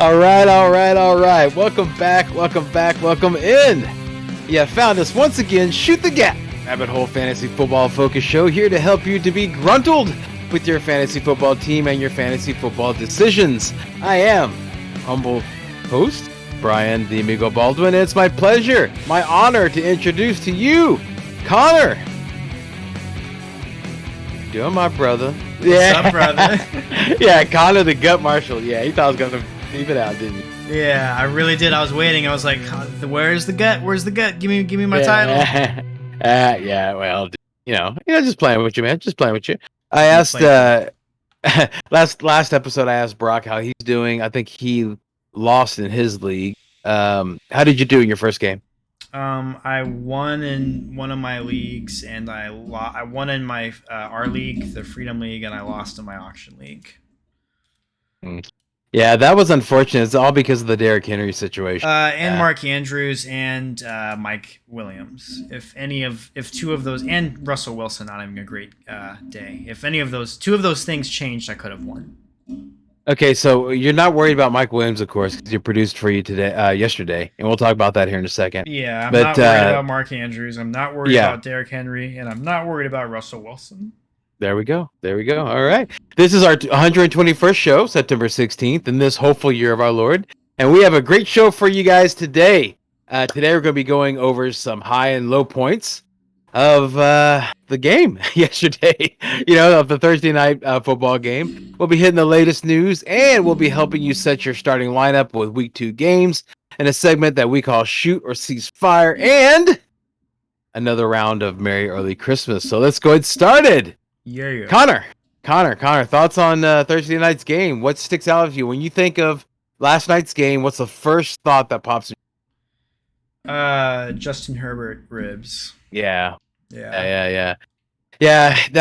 All right. Welcome back. Welcome in. You found us once again. Shoot the Gap, Rabbit Hole Fantasy Football Focus Show, here to help you to be gruntled with your fantasy football team and your fantasy football decisions. I am humble host Brian the Amigo Baldwin. It's my pleasure, my honor to introduce to you Connor. Doing my brother. What's up, brother? Yeah, Connor the Gut Marshal. Yeah, he thought I was going to leave it out, didn't he? Yeah, I really did. I was waiting. I was like, "Where's the gut? Where's the gut? Give me my title." Yeah. Well, just playing with you, man. Just playing with you. I asked last episode. I asked Brock how he's doing. I think he lost in his league. How did you do in your first game? I won in one of my leagues, and I won in my our league, the Freedom League, and I lost in my auction league. Yeah, that was unfortunate. It's all because of the Derrick Henry situation. And Mark Andrews and Mike Williams. If two of those, and Russell Wilson not having a great day. If two of those things changed, I could have won. Okay, so you're not worried about Mike Williams, of course, because you produced for you yesterday, and we'll talk about that here in a second. Yeah, I'm not worried about Mark Andrews. I'm not worried about Derrick Henry, and I'm not worried about Russell Wilson. There we go. All right. This is our 121st show, September 16th, in this hopeful year of our Lord, and we have a great show for you guys today. Today we're going to be going over some high and low points of the game yesterday, of the Thursday night football game. We'll be hitting the latest news, and we'll be helping you set your starting lineup with week 2 games in a segment that we call Shoot or Ceasefire, and another round of Merry Early Christmas. So let's go ahead and started. Yeah. Connor, thoughts on Thursday night's game? What sticks out of you when you think of last night's game? What's the first thought that pops in? Justin Herbert ribs. Yeah. That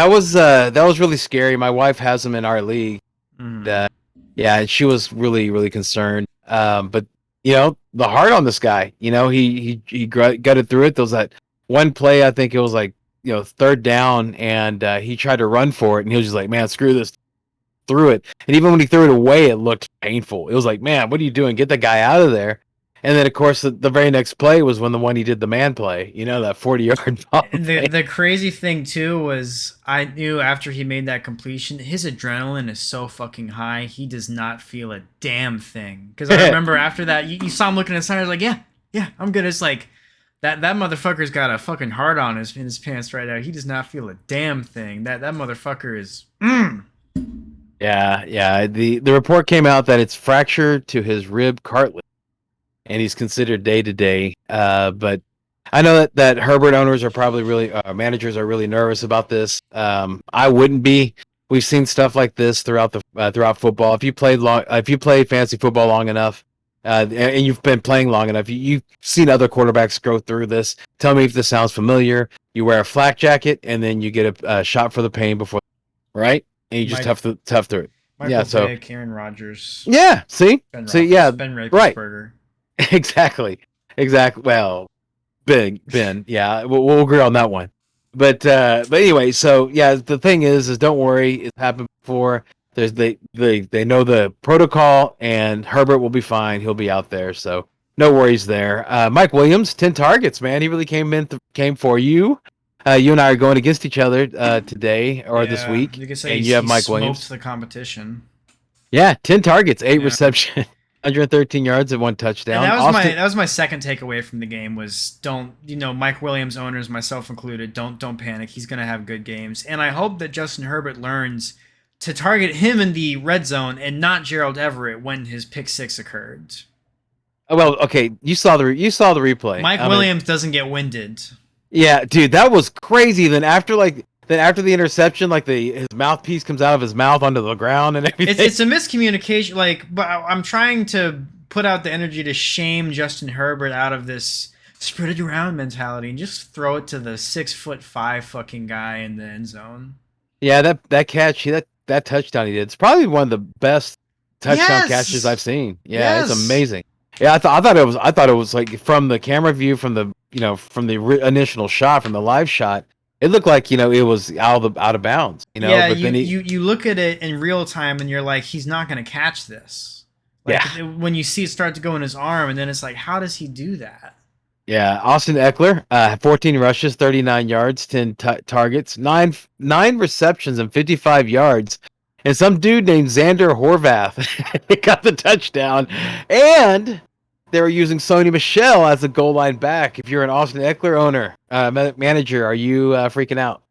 was really scary. My wife has him in our league. And she was really, really concerned. But the heart on this guy, he gutted through it. There was that one play, I think it was like, third down, and he tried to run for it, and he was just like, man, screw this, threw it. And even when he threw it away, it looked painful. It was like, man, what are you doing? Get the guy out of there. And then, of course, the very next play was when the one he did the man play, that 40-yard ball. The crazy thing, too, was I knew after he made that completion, his adrenaline is so fucking high, he does not feel a damn thing. Because I remember after that, you saw him looking at the side, I was like, yeah, I'm good. It's like, that motherfucker's got a fucking heart on in his pants right now. He does not feel a damn thing. That motherfucker is... Yeah. The report came out that it's fractured to his rib cartilage, and he's considered day-to-day. But I know that Herbert owners are probably really... managers are really nervous about this. I wouldn't be. We've seen stuff like this throughout football. If you played fantasy football long enough, and you've been playing long enough, you've seen other quarterbacks go through this. Tell me if this sounds familiar. You wear a flak jacket, and then you get a shot for the pain before, right? And you just tough through it. Michael Vick, Aaron Rodgers. Yeah, see? Ben Roethlisberger. Right. Exactly. Well, Ben. Yeah, we'll agree on that one. But anyway, so yeah, the thing is don't worry. It's happened before. They know the protocol, and Herbert will be fine. He'll be out there, so no worries there. Mike Williams, 10 targets, man. He really came for you. You and I are going against each other today or this week. You can say and you have Mike Williams. The competition. Yeah, 10 targets, 8 reception, 113 yards and 1 touchdown. And that was my second takeaway from the game was Mike Williams owners, myself included, don't panic. He's going to have good games, and I hope that Justin Herbert learns to target him in the red zone and not Gerald Everett when his pick 6 occurred. Oh, well, okay, you saw the replay. Mike Williams doesn't get winded. Yeah, dude, that was crazy. Then after the interception, his mouthpiece comes out of his mouth onto the ground and everything. It's a miscommunication. But I'm trying to put out the energy to shame Justin Herbert out of this spread it around mentality and just throw it to the 6'5" fucking guy in the end zone. Yeah, that catch, that touchdown he did, it's probably one of the best touchdown catches I've seen. Yeah, It's amazing. Yeah, I thought it was like from the camera view, from the initial shot, from the live shot, It looked like it was out of bounds. Yeah, But then you look at it in real time and you're like, he's not going to catch this. Like yeah. when you see it start to go in his arm, and then it's like, how does he do that? Yeah, Austin Eckler, 14 rushes, 39 yards, 10 targets, nine receptions, and 55 yards. And some dude named Xander Horvath got the touchdown. And they were using Sony Michel as a goal line back. If you're an Austin Eckler owner, manager, are you freaking out?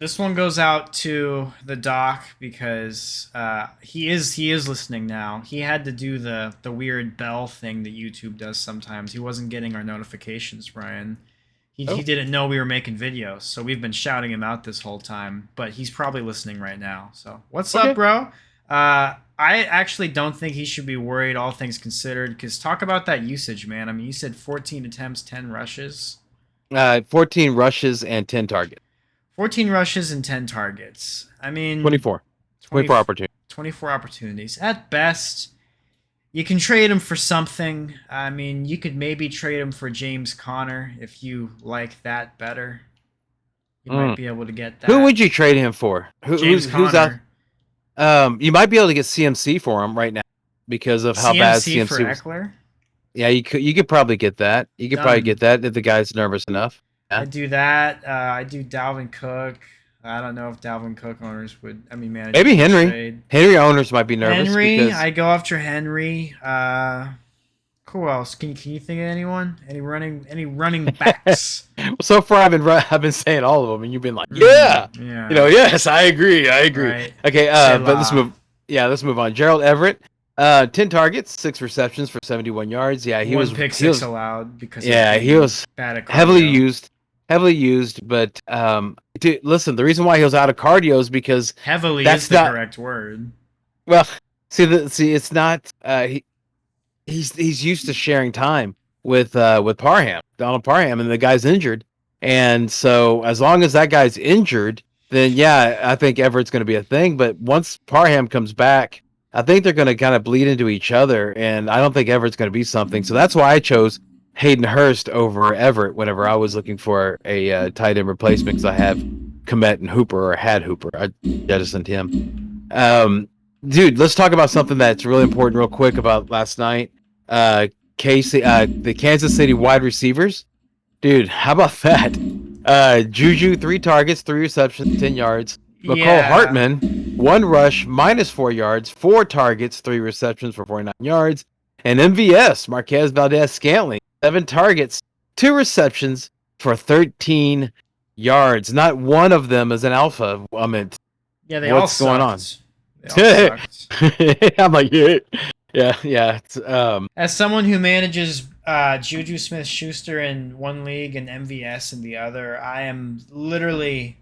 This one goes out to the doc because he is listening now. He had to do the weird bell thing that YouTube does sometimes. He wasn't getting our notifications, Brian. He didn't know we were making videos, so we've been shouting him out this whole time. But he's probably listening right now. So what's up, bro? I actually don't think he should be worried, all things considered. Because talk about that usage, man. I mean, you said 14 attempts, 10 rushes. 14 rushes and 10 targets. 14 rushes and 10 targets. I mean, 24 opportunities. 24 opportunities. At best, you can trade him for something. I mean, you could maybe trade him for James Conner if you like that better. You might be able to get that. Who would you trade him for? James Conner. Who's out? You might be able to get CMC for him right now because of how bad CMC for was. Eckler? Yeah, you could probably get that. You could probably get that if the guy's nervous enough. Yeah. I do that. I do Dalvin Cook. I don't know if Dalvin Cook owners would. I mean, managers maybe Henry. Trade. Henry owners might be nervous. Henry, I go after Henry. Who else? Can you think of anyone? Any running backs? Well, so far I've been saying all of them, and you've been like, yeah. Yes, I agree. Right. Okay, but let's move. Yeah, let's move on. Gerald Everett. 10 targets, 6 receptions for 71 yards. Yeah, he was pick six allowed because he was bad at heavily used. But dude, listen, the reason why he was out of cardio is because heavily is the correct word. Well, see, it's not. He's used to sharing time with Parham, Donald Parham, and the guy's injured, and so as long as that guy's injured, then yeah, I think Everett's going to be a thing. But once Parham comes back, I think they're going to kind of bleed into each other, and I don't think Everett's going to be something. So that's why I chose Hayden Hurst over Everett whenever I was looking for a tight end replacement, because I have Komet and Hooper, or had Hooper. I jettisoned him. Dude, let's talk about something that's really important real quick about last night. Casey, the Kansas City wide receivers. Dude, how about that? Juju, 3 targets, 3 receptions, 10 yards. McCole Hartman, 1 rush, -4 yards, 4 targets, 3 receptions for 49 yards. And MVS, Marquez Valdez-Scantling, 7 targets, 2 receptions for 13 yards. Not one of them is an alpha. I mean, they what's all going on? They all sucked. I'm like, yeah. It's, as someone who manages Juju Smith-Schuster in one league and MVS in the other, I am literally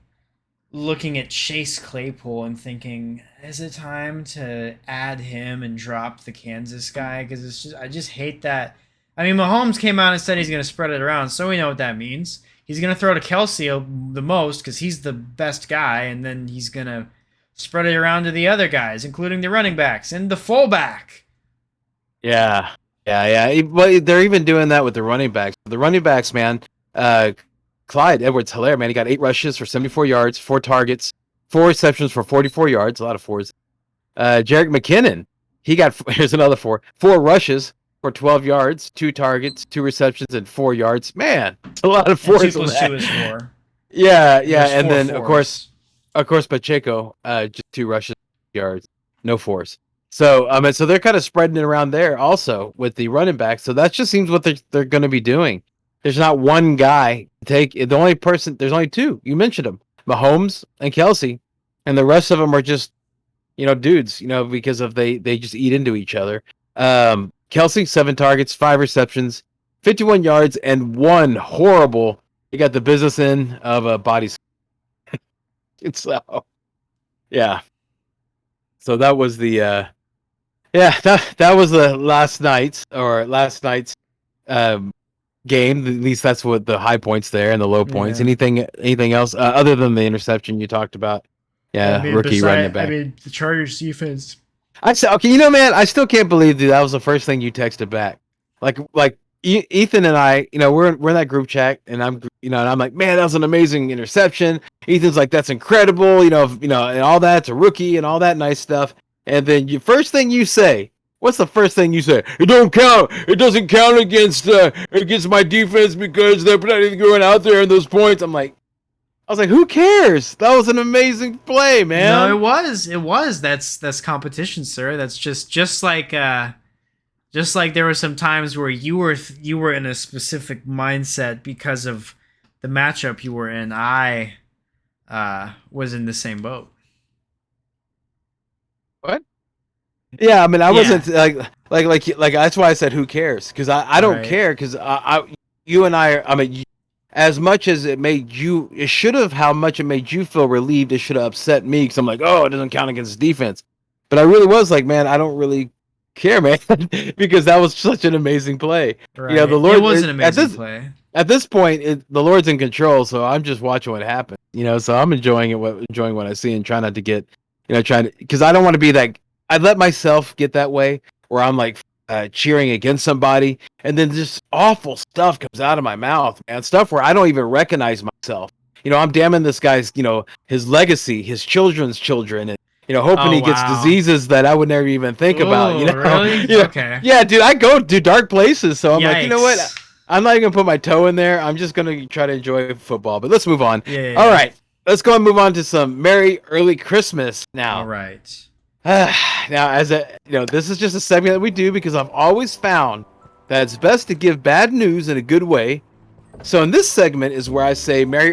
looking at Chase Claypool and thinking, is it time to add him and drop the Kansas guy? Because I just hate that. I mean, Mahomes came out and said he's going to spread it around, so we know what that means. He's going to throw to Kelsey the most because he's the best guy, and then he's going to spread it around to the other guys, including the running backs and the fullback. Yeah. Well, they're even doing that with the running backs. The running backs, man, Clyde Edwards-Helaire, man, he got 8 rushes for 74 yards, 4 targets, 4 receptions for 44 yards, a lot of 4s. Jerick McKinnon, he got, here's another 4 rushes for 12 yards, 2 targets, 2 receptions, and 4 yards. Man, it's a lot of 4s. 2 plus 2 is 4. Yeah, and then of course Pacheco, just 2 rushes, yards, no 4s. So so they're kind of spreading it around there also with the running back. So that just seems what they're going to be doing. There's not one guy to take. There's only 2. You mentioned them, Mahomes and Kelsey, and the rest of them are just, dudes, because of they just eat into each other. Kelsey, 7 targets, 5 receptions, 51 yards, and 1 horrible. You got the business end of a body. So, yeah. So that was the that was the last night's game. At least that's what the high points there and the low points. Yeah. Anything else other than the interception you talked about? Yeah, rookie running it back. I mean, the Chargers defense. I said, okay, man, I still can't believe that was the first thing you texted back. Like Ethan and I, we're in that group chat, and I'm like, man, that was an amazing interception. Ethan's like, that's incredible, and all that. It's a rookie and all that nice stuff. And then first thing you say, what's the first thing you say? It don't count. It doesn't count against my defense because they're planning going out there in those points. I was like, who cares? That was an amazing play, man. No, it was. It was. That's competition, sir. That's just like there were some times where you were in a specific mindset because of the matchup you were in. I was in the same boat. What? Yeah, I mean, I wasn't like that's why I said who cares, because I don't care, because you and I mean, as much as it should have, how much it made you feel relieved, it should have upset me, because I'm like, oh, it doesn't count against defense. But I really was like, man, I don't really care, man, because that was such an amazing play. Right. The Lord, it was an amazing play. At this point, the Lord's in control, so I'm just watching what happens. So I'm enjoying what I see, and trying not to get, because I don't want to be that. I let myself get that way where I'm like cheering against somebody, and then just awful stuff comes out of my mouth, man. Stuff where I don't even recognize myself. I'm damning this guy's, his legacy, his children's children, and hoping he gets diseases that I would never even think about. Really? Okay. Yeah, dude, I go to dark places, so I'm like, you know what? Yikes. I'm not even gonna put my toe in there. I'm just gonna try to enjoy football. But let's move on. Yeah. All right, let's go and move on to some Merry Early Christmas now. All right. Now, this is just a segment that we do because I've always found that it's best to give bad news in a good way. So in this segment is where I say Merry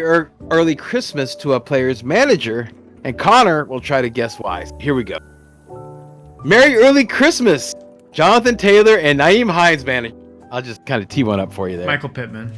Early Christmas to a player's manager, and Connor will try to guess why. Here we go. Merry Early Christmas, Jonathan Taylor and Nyheim Hines manager. I'll just kind of tee one up for you there. Michael Pittman.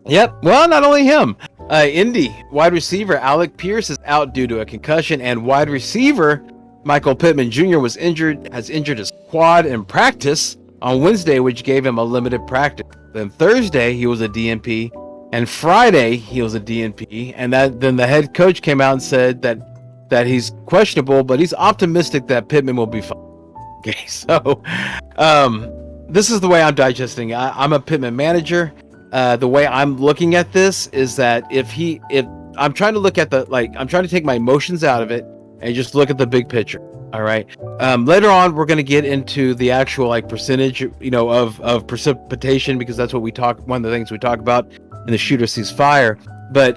Yep. Well, not only him. Indy wide receiver Alec Pierce is out due to a concussion, and wide receiver Michael Pittman Jr. has injured his quad in practice on Wednesday, which gave him a limited practice. Then Thursday, he was a DNP, and Friday, he was a DNP, and then the head coach came out and said that he's questionable, but he's optimistic that Pittman will be fine. Okay, so this is the way I'm digesting. I'm a Pittman manager. The way I'm looking at this is that if I'm trying to look at I'm trying to take my emotions out of it and just look at the big picture. All right. Later on, we're going to get into the actual percentage, of precipitation, because that's what one of the things we talk about in the Or Ceasefire. But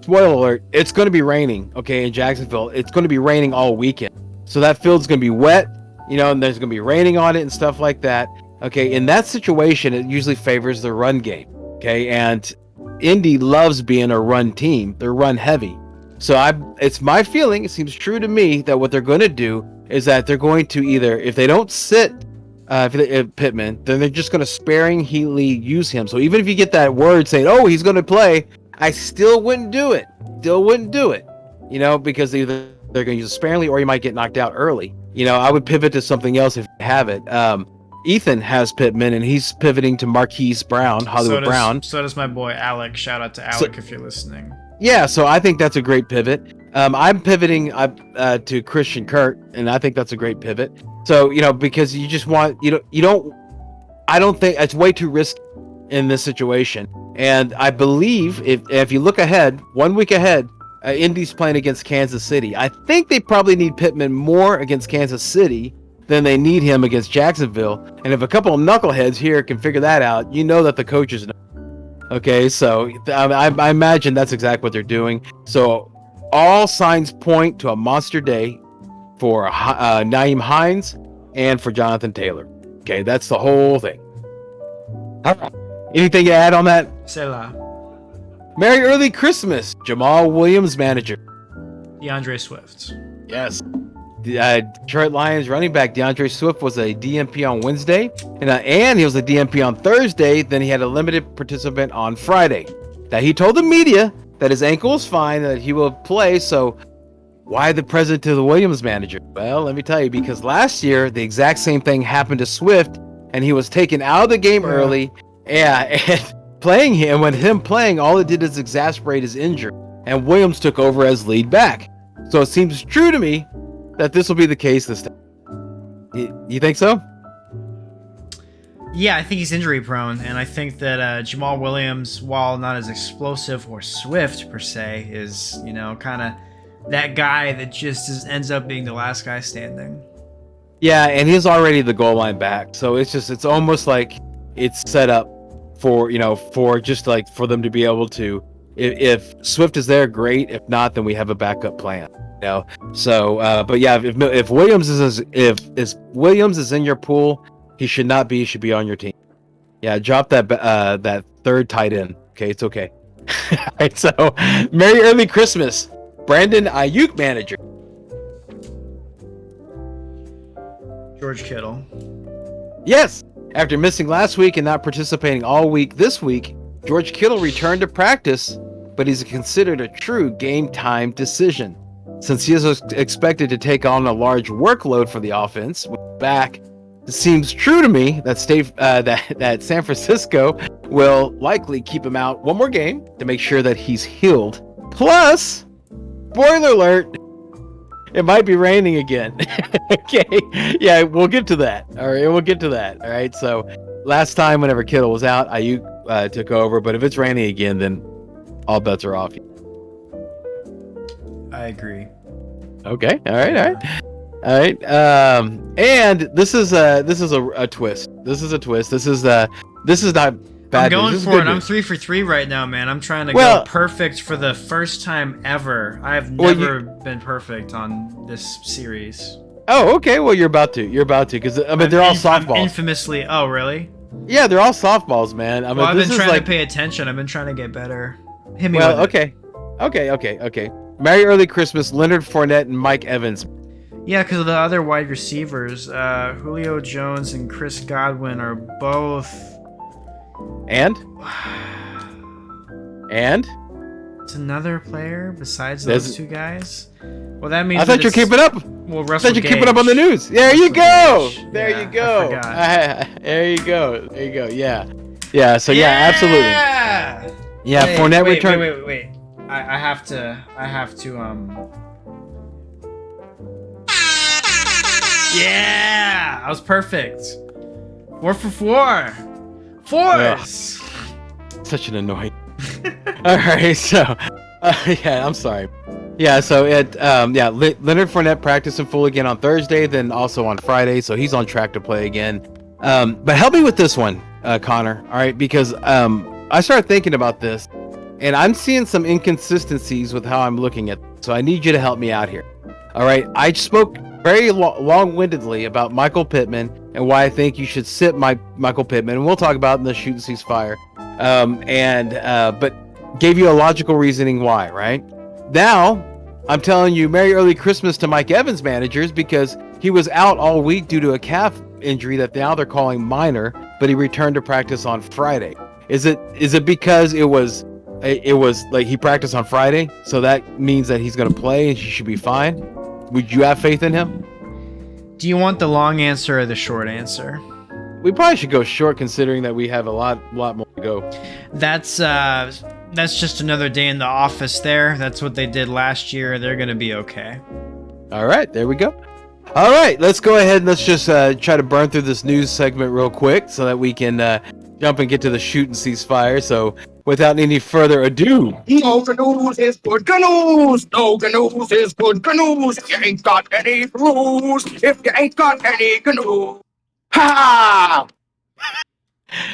spoiler alert, it's going to be raining. Okay, in Jacksonville, it's going to be raining all weekend. So that field's going to be wet, and there's going to be raining on it and stuff like that. Okay, in that situation, it usually favors the run game. Okay, and Indy loves being a run team. They're run heavy. So it's my feeling, it seems true to me, that what they're going to do is that they're going to either, if they don't sit Pittman, then they're just going to sparingly use him. So even if you get that word saying, oh, he's going to play, I still wouldn't do it. Because either they're going to use it sparingly, or you might get knocked out early. I would pivot to something else if you have it. Ethan has Pittman, and he's pivoting to Marquise Brown, Hollywood Brown. So does my boy Alec. Shout out to Alec if you're listening. Yeah, so I think that's a great pivot. I'm pivoting to Christian Kirk, and I think that's a great pivot. So, because you just want, I don't think it's way too risky in this situation. And I believe if you look ahead, 1 week ahead, Indy's playing against Kansas City. I think they probably need Pittman more against Kansas City than they need him against Jacksonville. And if a couple of knuckleheads here can figure that out, that the coaches know. Okay, so I imagine that's exactly what they're doing. So all signs point to a monster day for Nyheim Hines and for Jonathan Taylor. Okay, that's the whole thing. All right. Anything to add on that? Selah. Merry Early Christmas, Jamal Williams manager. DeAndre Swift. Yes. Detroit Lions running back DeAndre Swift was a DNP on Wednesday, and he was a DNP on Thursday. Then he had a limited participant on Friday. Now, he told the media that his ankle is fine, that he will play. So why the president to the Williams manager? Well, let me tell you, because last year the exact same thing happened to Swift, and he was taken out of the game early. Yeah, and playing him, when him playing, all it did is exasperate his injury, and Williams took over as lead back. So it seems true to me that this will be the case this time. You think so? Yeah, I think he's injury prone, and I think that Jamal Williams, while not as explosive or swift per se, is kind of that guy that ends up being the last guy standing. Yeah, and he's already the goal line back, so it's almost like it's set up for for them to be able to. If Swift is there, great. If not, then we have a backup plan. So but yeah, if Williams if Williams is in your pool, he should not be. He should be on your team. Yeah, drop that third tight end. Okay, it's okay. All right, so Merry Early Christmas, Brandon Ayuk manager. George Kittle. Yes, after missing last week and not participating all week this week, George Kittle returned to practice, but he's considered a true game time decision. Since he is expected to take on a large workload for the offense, back, it seems true to me that that San Francisco will likely keep him out one more game to make sure that he's healed. Plus, spoiler alert, it might be raining again. Okay, yeah, we'll get to that. All right, we'll get to that. All right, so last time whenever Kittle was out, Ayuk took over, but if it's raining again, then all bets are off. I agree. Okay, all right. And this is a twist. This is a twist. This is not bad. I'm going news. for it. I'm 3 for 3 right now, man. I'm trying to go perfect for the first time ever. I've never been perfect on this series. Oh, okay. Well, you're about to, because they're all softballs. Infamously. Oh, really? Yeah, they're all softballs, man. I've been trying to pay attention. I've been trying to get better. Hit me with it. Okay. Merry Early Christmas, Leonard Fournette and Mike Evans. Yeah, because of the other wide receivers, Julio Jones and Chris Godwin are both. And? It's another player besides those two guys. Well, that means I thought you're keeping up. Well, I thought you're keeping up on the news. There you go. There you go. There you go. Yeah. So yeah, absolutely. Yeah, Fournette returned. Wait. I have to. Yeah, I was perfect. 4 for 4. Force. Such an annoying. All right, so yeah, I'm sorry. Yeah, so Leonard Fournette practiced in full again on Thursday, then also on Friday, so he's on track to play again. But help me with this one, Connor. All right, because I started thinking about this, and I'm seeing some inconsistencies with how I'm looking at this, so I need you to help me out here. All right, I spoke very long-windedly about Michael Pittman and why I think you should sit Michael Pittman, and we'll talk about it in the Shoot and Ceasefire. But gave you a logical reasoning why, right? Now, I'm telling you Merry Early Christmas to Mike Evans managers, because he was out all week due to a calf injury that now they're calling minor, but he returned to practice on Friday. Is it because it was like he practiced on Friday, so that means that he's going to play and he should be fine? Would you have faith in him? Do you want the long answer or the short answer? We probably should go short, considering that we have a lot more to go. That's just another day in the office there. That's what they did last year. They're going to be okay. All right, there we go. All right, let's go ahead and let's just try to burn through this news segment real quick so that we can jump and get to the Shoot and Ceasefire. So without any further ado. No news is good news. No news is good news. If you ain't got any news. If you ain't got any news. Ha!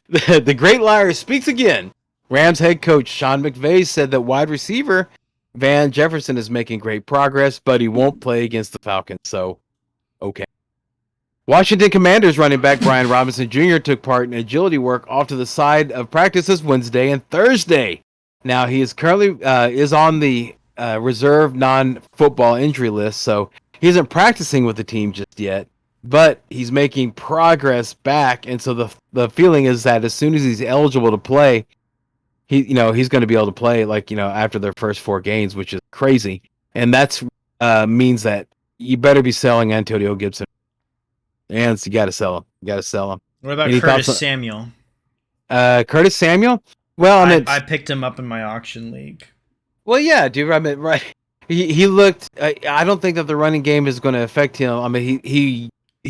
The great liar speaks again. Rams head coach Sean McVay said that wide receiver Van Jefferson is making great progress, but he won't play against the Falcons. So, okay. Washington Commanders running back Brian Robinson Jr. took part in agility work off to the side of practices Wednesday and Thursday. Now, he is currently is on the reserve non-football injury list, so he isn't practicing with the team just yet, but he's making progress back, and so the feeling is that as soon as he's eligible to play, he's going to be able to play after their first 4 games, which is crazy, and that's means that you better be selling Antonio Gibson. And you got to sell him. What about Curtis Samuel? Curtis Samuel? Well, I picked him up in my auction league. Well, yeah, dude. I mean, right? He looked. I don't think that the running game is going to affect him. I mean, he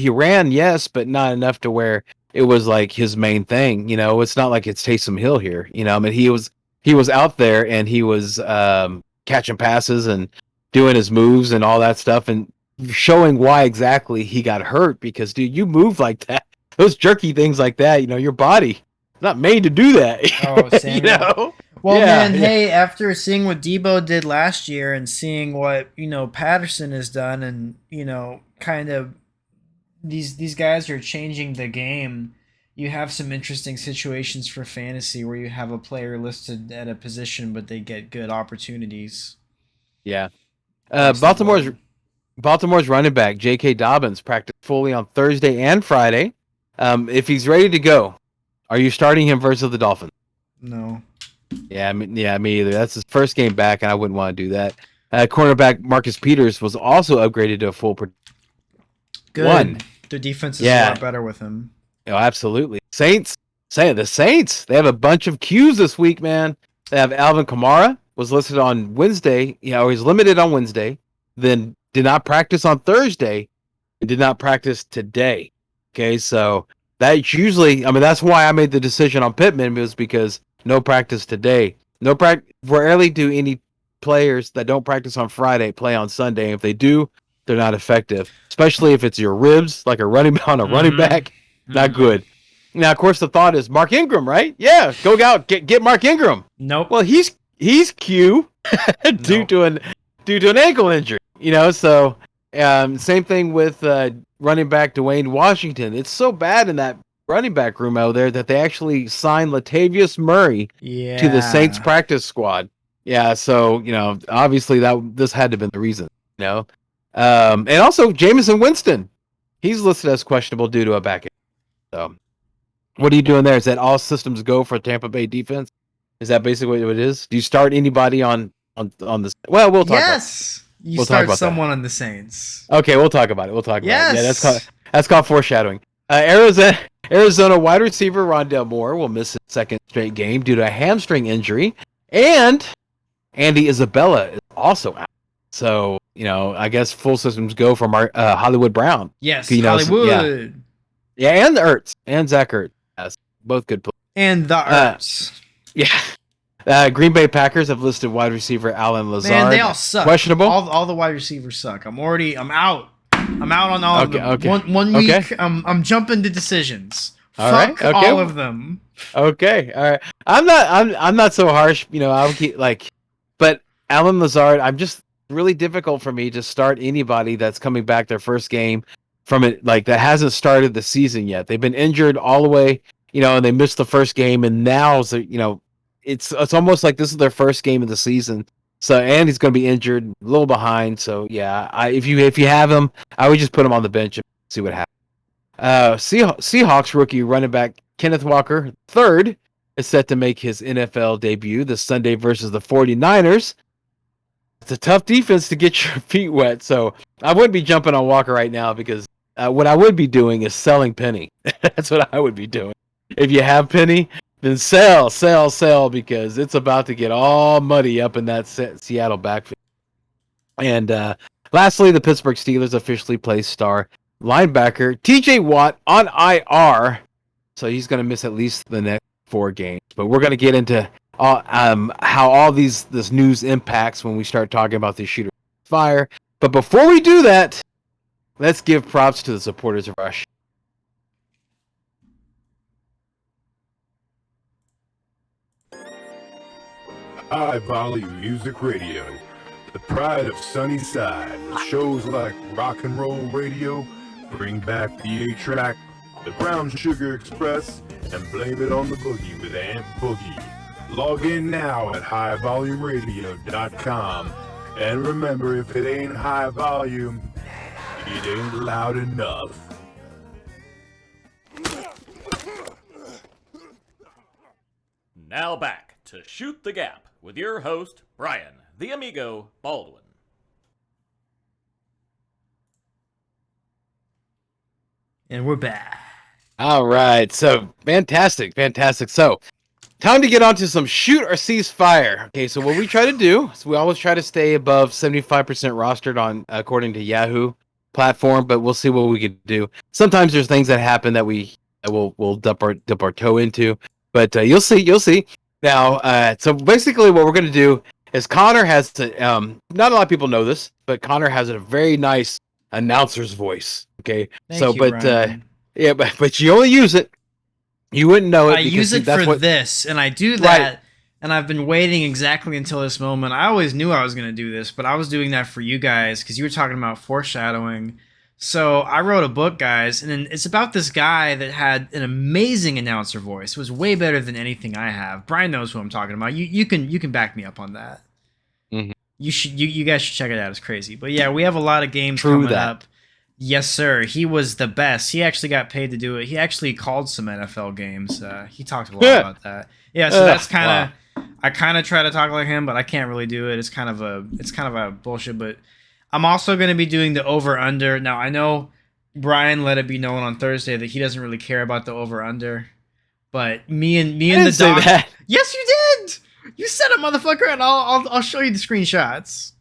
ran, yes, but not enough to where it was like his main thing. It's not like it's Taysom Hill here. I mean, he was out there and he was catching passes and doing his moves and all that stuff and showing why exactly he got hurt. Because dude, you move like that, those jerky things like that. Your body is not made to do that. Oh, Samuel. Well, Yeah, man, hey, after seeing what Debo did last year and seeing what, Patterson has done and, kind of these guys are changing the game, you have some interesting situations for fantasy where you have a player listed at a position but they get good opportunities. Yeah. Baltimore's running back, J.K. Dobbins, practiced fully on Thursday and Friday. If he's ready to go, are you starting him versus the Dolphins? No. Yeah, me either. That's his first game back, and I wouldn't want to do that. Cornerback Marcus Peters was also upgraded to a full Good. The defense is a lot better with him. Oh, absolutely. The Saints, they have a bunch of Qs this week, man. They have Alvin Kamara, was listed on Wednesday. He's limited on Wednesday, then did not practice on Thursday, and did not practice today. Okay, so that's usually, that's why I made the decision on Pittman, was because no practice today. Rarely do any players that don't practice on Friday play on Sunday. If they do, they're not effective, especially if it's your ribs, like a running back. Not good. Now, of course, the thought is Mark Ingram, right? Yeah, go out, get Mark Ingram. Nope. Well, he's Q due to an ankle injury. So same thing with running back Dwayne Washington. It's so bad in that running back room out there that they actually signed Latavius Murray to the Saints practice squad. Yeah, so obviously this had to have been the reason. And also Jameson Winston, he's listed as questionable due to a back injury. So, what are you doing there? Is that all systems go for Tampa Bay defense? Is that basically what it is? Do you start anybody on this? Well, we'll talk. Yes, you start someone on the Saints. Okay, we'll talk about it. Yes. Yeah, that's called foreshadowing. Arizona wide receiver Rondale Moore will miss his second straight game due to a hamstring injury, and Andy Isabella is also out. So I guess full systems go from our Hollywood Brown. Yes, Hollywood. Yeah, and the Ertz and Zach Ertz. Yes, both good players. And the Ertz. Green Bay Packers have listed wide receiver Alan Lazard. Man, they all suck. Questionable. All the wide receivers suck. I'm out. I'm out on all of them. Okay. One week, I'm jumping to decisions. Fuck all of them. Okay, all right. I'm not so harsh. I'll keep but Alan Lazard, I'm just really difficult for me to start anybody that's coming back their first game from it, that hasn't started the season yet. They've been injured all the way, and they missed the first game, and now it's almost like this is their first game of the season. So, and he's going to be injured, a little behind. So, yeah, if you have him, I would just put him on the bench and see what happens. Seahawks rookie running back Kenneth Walker III is set to make his NFL debut this Sunday versus the 49ers. It's a tough defense to get your feet wet, so I wouldn't be jumping on Walker right now because what I would be doing is selling Penny. That's what I would be doing. If you have Penny, then sell, because it's about to get all muddy up in that Seattle backfield. And lastly, the Pittsburgh Steelers officially placed star linebacker TJ Watt on IR, so he's going to miss at least the next 4 games. But we're going to get into how all this news impacts when we start talking about the shooter fire. But before we do that, let's give props to the supporters of Rush. High Volume Music Radio, the pride of Sunnyside. Shows like Rock and Roll Radio, Bring Back the A-Track, The Brown Sugar Express, and Blame It on the Boogie with Aunt Boogie. Log in now at highvolumeradio.com. And remember, if it ain't high volume, it ain't loud enough. Now back to Shoot the Gap with your host, Brian, the Amigo Baldwin. And we're back. All right, so fantastic. So, time to get on to some Shoot or Ceasefire. Okay, so what we try to do is we always try to stay above 75% rostered on according to Yahoo platform, but we'll see what we can do. Sometimes there's things that happen that we we'll dip our toe into. But you'll see. Now, so basically, what we're going to do is Connor has to. Not a lot of people know this, but Connor has a very nice announcer's voice. Okay, Thank you, Brian. yeah, but you only use it. You wouldn't know it. I use it for this, and I do that, and I've been waiting exactly until this moment. I always knew I was going to do this, but I was doing that for you guys because you were talking about foreshadowing. So I wrote a book, guys, and it's about this guy that had an amazing announcer voice. It was way better than anything I have. Brian knows who I'm talking about. You can back me up on that. Mm-hmm. You guys should check it out. It's crazy. But yeah, we have a lot of games coming up. Yes, sir. He was the best. He actually got paid to do it. He actually called some NFL games. He talked a lot about that. Yeah, so that's kind of I kind of try to talk like him, but I can't really do it. It's kind of a bullshit, but I'm also going to be doing the over-under. Now, I know Brian let it be known on Thursday that he doesn't really care about the over-under, but me and the dog. Yes, you did. You said it, motherfucker, and I'll show you the screenshots.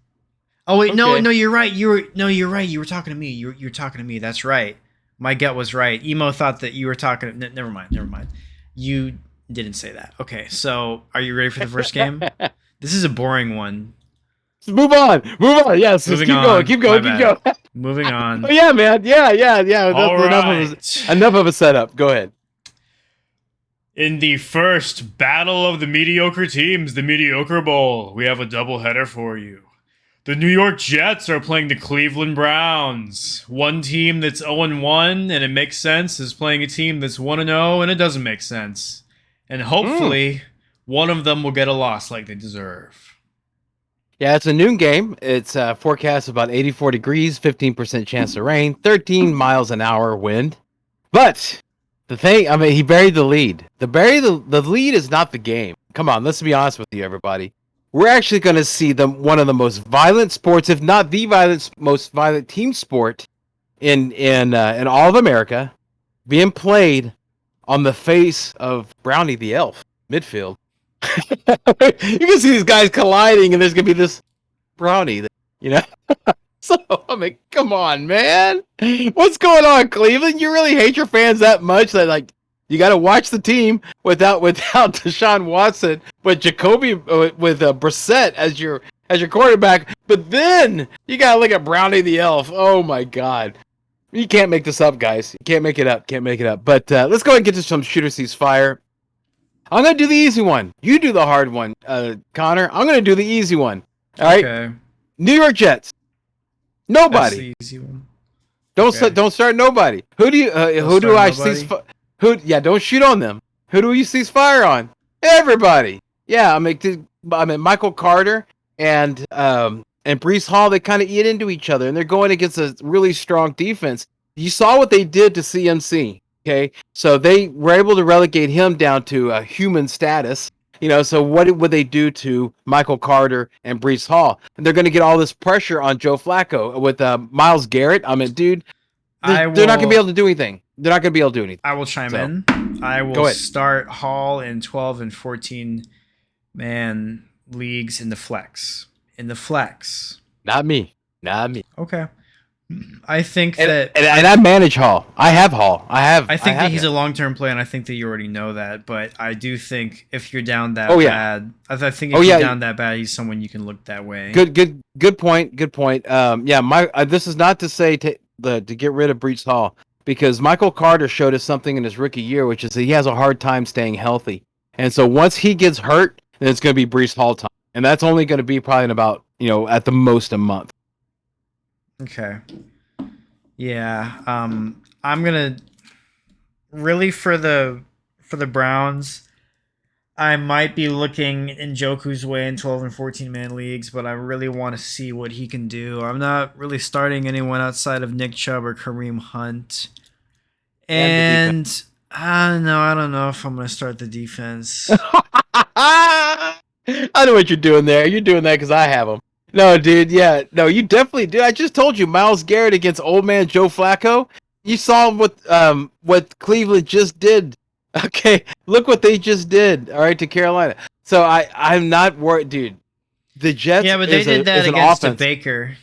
Oh wait, okay. No, you're right. You're right. You were talking to me. You're talking to me. That's right. My gut was right. Emo thought that you were talking. Never mind. You didn't say that. Okay, so are you ready for the first game? This is a boring one. Move on. Yes, keep going. Moving on. Oh yeah, man. Yeah. All Enough of a setup. Go ahead. In the first battle of the mediocre teams, the Mediocre Bowl, we have a doubleheader for you. The New York Jets are playing the Cleveland Browns. One team that's 0-1, and it makes sense, is playing a team that's 1-0, and it doesn't make sense. And hopefully, one of them will get a loss like they deserve. Yeah, it's a noon game. It's forecast about 84 degrees, 15% chance of rain, 13 miles an hour wind. But the thing, I mean, he buried the lead. The lead is not the game. Come on, let's be honest with you, everybody. We're actually going to see one of the most violent sports, if not the most violent team sport in all of America, being played on the face of Brownie the Elf, midfield. You can see these guys colliding, and there's gonna be this Brownie, So I mean, come on, man, what's going on, Cleveland? You really hate your fans that much that you got to watch the team without Deshaun Watson, but Jacoby with Brissett as your quarterback. But then you got to look at Brownie the Elf. Oh my God, you can't make this up, guys. You can't make it up. But let's go ahead and get to some Or Ceasefire. I'm going to do the easy one. You do the hard one, Connor. I'm going to do the easy one. All right? Okay. New York Jets. Nobody. That's the easy one. Don't start nobody. Who do I cease? Don't shoot on them. Who do you cease fire on? Everybody. Yeah, I mean Michael Carter and Breece Hall, they kind of eat into each other, and they're going against a really strong defense. You saw what they did to CMC. Okay, so they were able to relegate him down to a human status. So what would they do to Michael Carter and Breece Hall? And they're going to get all this pressure on Joe Flacco with Myles Garrett. I mean, dude, they're not going to be able to do anything. They're not going to be able to do anything. I will chime in. I will start Hall in 12 and 14 man leagues in the flex. Not me. Okay. I think and I manage Hall. I have Hall. I think that he's a long-term play, and I think that you already know that. But I do think if you're down that bad, I think if you're down that bad, he's someone you can look that way. Good point. This is not to say to get rid of Breece Hall, because Michael Carter showed us something in his rookie year, which is that he has a hard time staying healthy, and so once he gets hurt, then it's going to be Breece Hall time, and that's only going to be probably in about at the most a month. Okay. Yeah. I'm gonna really for the Browns. I might be looking Njoku's way in 12 and 14 man leagues, but I really want to see what he can do. I'm not really starting anyone outside of Nick Chubb or Kareem Hunt. And I don't know if I'm gonna start the defense. I know what you're doing there. You're doing that because I have him. No, dude, yeah. No, you definitely do. I just told you, Myles Garrett against old man Joe Flacco. You saw what Cleveland just did. Okay, look what they just did, all right, to Carolina. So I'm not worried, dude. The Jets but they did that against Baker.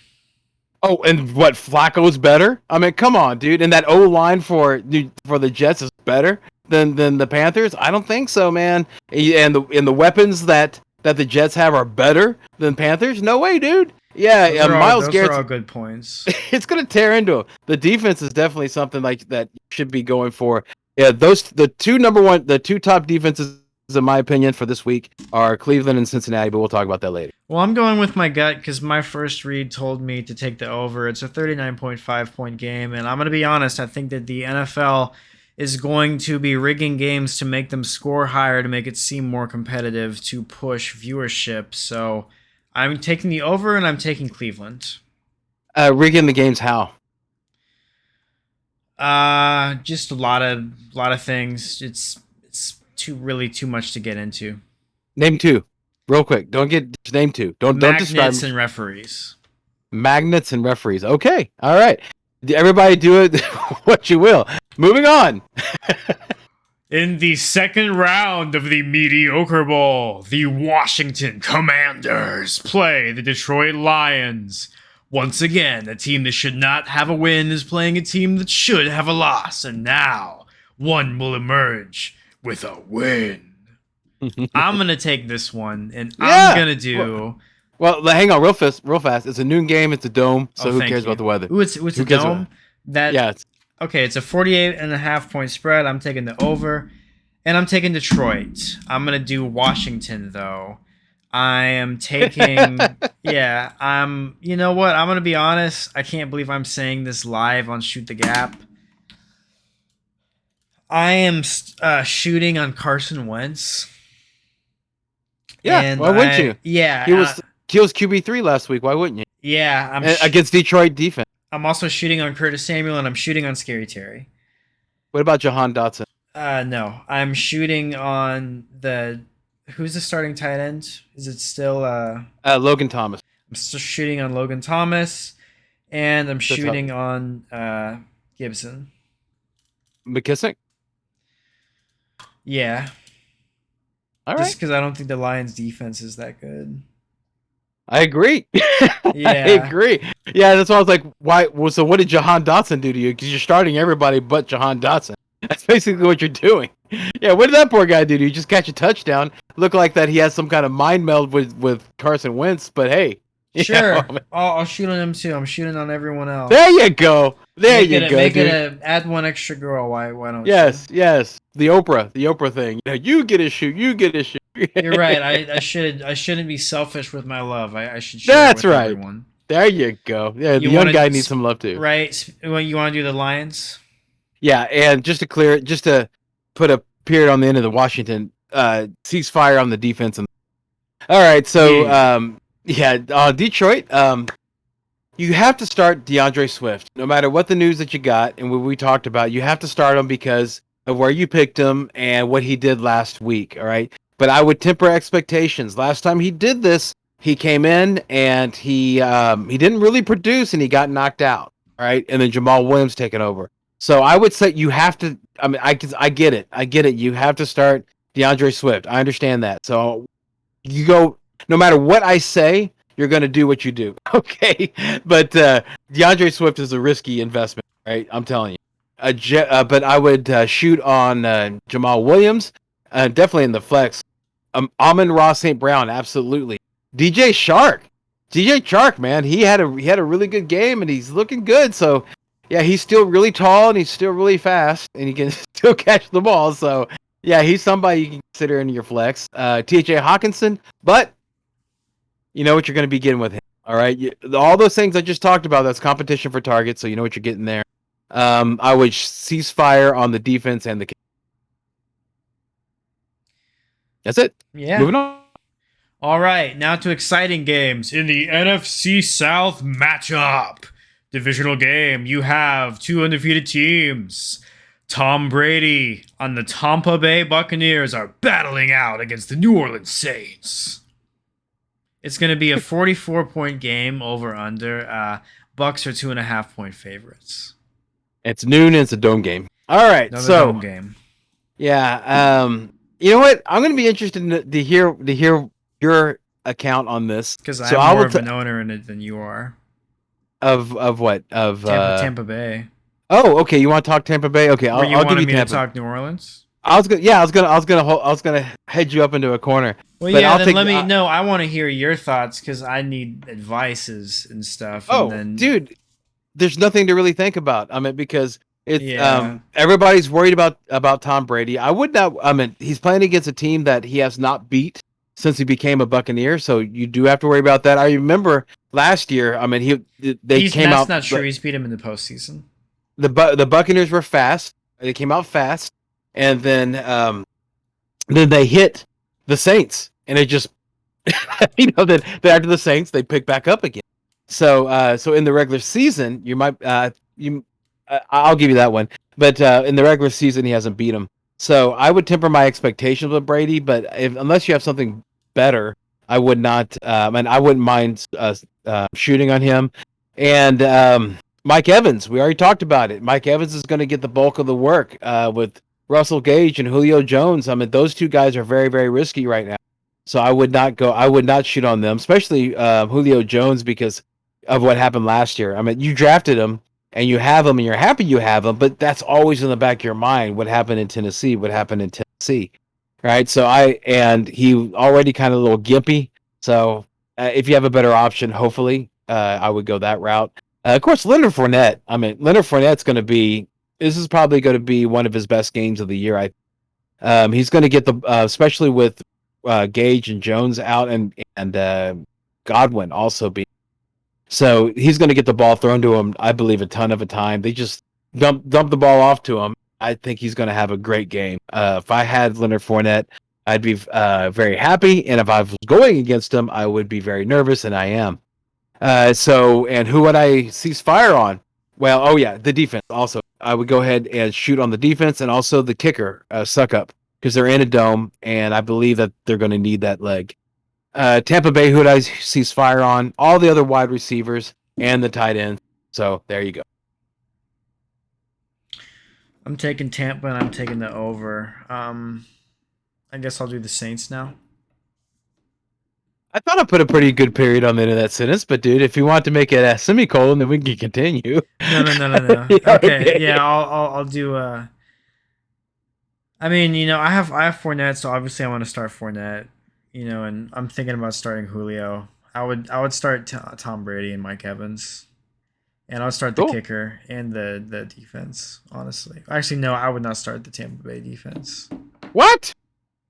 Oh, and what, Flacco's better? I mean, come on, dude. And that O line for the Jets is better than the Panthers? I don't think so, man. And the weapons that the Jets have are better than Panthers? No way, dude. Yeah, Miles those are Garrett's all good points. it's gonna tear into him. The defense is definitely something like that you should be going for. Yeah, the two top defenses in my opinion for this week are Cleveland and Cincinnati, but we'll talk about that later. Well, I'm going with my gut because my first read told me to take the over. It's a 39.5 point game, and I'm going to be honest, I think that the NFL is going to be rigging games to make them score higher, to make it seem more competitive, to push viewership. So I'm taking the over, and I'm taking Cleveland. Rigging the games how? Just a lot of things. It's too much to get into. Name two, real quick. Just name two. Don't describe. Magnets and referees. Magnets and referees. Okay, all right. Everybody do it what you will. Moving on. In the second round of the Mediocre Bowl, the Washington Commanders play the Detroit Lions. Once again, a team that should not have a win is playing a team that should have a loss, and now one will emerge with a win. I'm going to take this one, and I'm going to do... Well, hang on real fast. It's a noon game. It's a dome, so who cares about the weather? Ooh, it's a dome? Okay, it's a 48.5 point spread. I'm taking the over, and I'm taking Detroit. I'm going to do Washington, though. I am taking... you know what? I'm going to be honest. I can't believe I'm saying this live on Shoot the Gap. I am shooting on Carson Wentz. Yeah, and why wouldn't you? Yeah. He was QB3 last week. Why wouldn't you? Yeah. Against Detroit defense. I'm also shooting on Curtis Samuel, and I'm shooting on Scary Terry. What about Jahan Dotson? No. I'm shooting on who's the starting tight end? Is it still Logan Thomas? I'm still shooting on Logan Thomas, and I'm shooting on Gibson. McKissick? Yeah. All right. Just because I don't think the Lions' defense is that good. I agree. Yeah. I agree. Yeah, that's why I was like, why? Well, so what did Jahan Dotson do to you? Because you're starting everybody but Jahan Dotson. That's basically what you're doing. Yeah, what did that poor guy do to you? Just catch a touchdown. Look like that he has some kind of mind meld with Carson Wentz, but hey. Sure. I'll shoot on him too. I'm shooting on everyone else. There you go. Make it add one extra girl. Why don't Yes. The Oprah thing. You get a shoot. You're right. I shouldn't be selfish with my love. I should share That's it with right. everyone. There you go. Yeah, the young guy needs some love too. Right. You want to do the Lions? Yeah, and just to put a period on the end of the Washington ceasefire on the defense. All right, so Detroit. You have to start DeAndre Swift, no matter what the news that you got and what we talked about. You have to start him because of where you picked him and what he did last week. All right, but I would temper expectations. Last time he did this, he came in and he didn't really produce and he got knocked out. All right, and then Jamal Williams taking over. So I would say you have to. I mean, I get it. You have to start DeAndre Swift. I understand that. So you go. No matter what I say, you're going to do what you do. Okay, but DeAndre Swift is a risky investment, right? I'm telling you. But I would shoot on Jamal Williams, definitely in the flex. Amon-Ra St. Brown, absolutely. DJ Chark, man, he had a really good game and he's looking good. So. Yeah, he's still really tall and he's still really fast and he can still catch the ball. So, yeah, he's somebody you can consider in your flex. T.J. Hawkinson, but you know what you're going to be getting with him. All right, all those things I just talked about, that's competition for targets, so you know what you're getting there. I would ceasefire on the defense and the. That's it. Yeah. Moving on. All right, now to exciting games in the NFC South matchup. Divisional game, you have two undefeated teams. Tom Brady on the Tampa Bay Buccaneers are battling out against the New Orleans Saints. It's going to be a 44-point game over under. Bucks are 2.5 point favorites. It's noon and it's a dome game. All right, Another so dome game. Yeah, you know what? I'm going to be interested to hear your account on this. Because I have more of an owner in it than you are. Of what? Of Tampa Bay. Oh, okay. You want to talk Tampa Bay? Okay, Were you I'll give wanting you me to Tampa. talk New Orleans? I was gonna head you up into a corner. Well, but yeah. I'll Then take, let me. No, I want to hear your thoughts because I need advices and stuff. Oh, And then, dude, there's nothing to really think about. I mean, because it's Yeah. everybody's worried about Tom Brady. I would not. I mean, he's playing against a team that he has not beat since he became a Buccaneer. So you do have to worry about that. I remember last year. I mean, they came that's out. not true. He's beat him in the postseason. The Buccaneers were fast. They came out fast, and then they hit the Saints, and it just then after the Saints they pick back up again. So in the regular season you might I'll give you that one, but in the regular season he hasn't beat them. So I would temper my expectations with Brady, but unless you have something better, I would not. And I wouldn't mind shooting on him. And Mike Evans, we already talked about it. Mike Evans is going to get the bulk of the work with Russell Gage and Julio Jones. I mean, those two guys are very, very risky right now. So I would not shoot on them, especially Julio Jones, because of what happened last year. I mean, you drafted him and you have him and you're happy you have him, but that's always in the back of your mind. What happened in Tennessee? Right? So he already kind of a little gimpy. So if you have a better option, hopefully I would go that route. Of course, Leonard Fournette. I mean, Leonard Fournette's going to be. This is probably going to be one of his best games of the year. He's going to get especially with Gage and Jones out and Godwin also be. So he's going to get the ball thrown to him, I believe, a ton of a time. They just dump the ball off to him. I think he's going to have a great game. If I had Leonard Fournette, I'd be very happy. And if I was going against him, I would be very nervous, and I am. And who would I cease fire on? Well, oh yeah, the defense also. I would go ahead and shoot on the defense and also the kicker, suck up, because they're in a dome, and I believe that they're going to need that leg. Tampa Bay, who would I cease fire on? All the other wide receivers and the tight ends. So there you go. I'm taking Tampa and I'm taking the over. I guess I'll do the Saints now. I thought I put a pretty good period on the end of that sentence, but dude, if you want to make it a semicolon, then we can continue. No. Okay, yeah, I'll do. I mean, I have Fournette, so obviously I want to start Fournette. And I'm thinking about starting Julio. I would start Tom Brady and Mike Evans, and I would start the kicker and the defense. Honestly, actually, no, I would not start the Tampa Bay defense. What?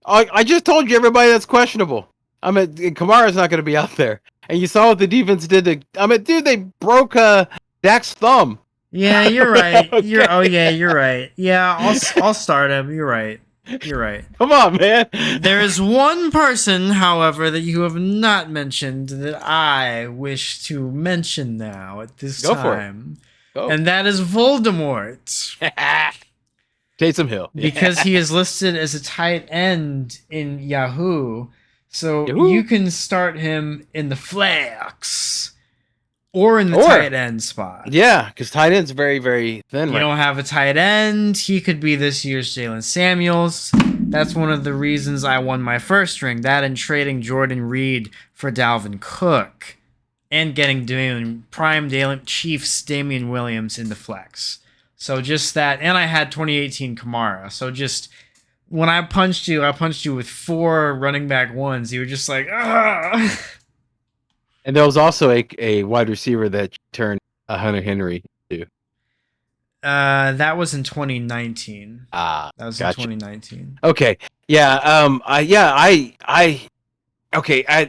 I just told you everybody that's questionable. I mean, Kamara's not going to be out there, and you saw what the defense did. Dude, they broke Dak's thumb. Yeah, you're right. Okay. You're right. Yeah, I'll start him. You're right. Come on, man. There is one person, however, that you have not mentioned that I wish to mention now at this time. Go. And that is Voldemort. Taysom Hill. Because he is listed as a tight end in Yahoo. So you can start him in the flex or in the tight end spot. Yeah, because tight end's very, very thin. You don't have a tight end. He could be this year's Jalen Samuels. That's one of the reasons I won my first ring. That and trading Jordan Reed for Dalvin Cook. And getting prime Chiefs Damian Williams in the flex. So just that. And I had 2018 Kamara. So just... When I punched you with 4 running back ones. You were just like, ah. And there was also a wide receiver that turned Hunter Henry too. That was in 2019. That was gotcha. in 2019. Okay. Yeah.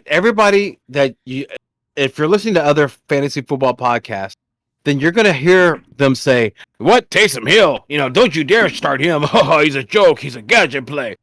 Everybody that if you're listening to other fantasy football podcasts, then you're going to hear them say, what, Taysom Hill? Don't you dare start him. Oh, he's a joke. He's a gadget play.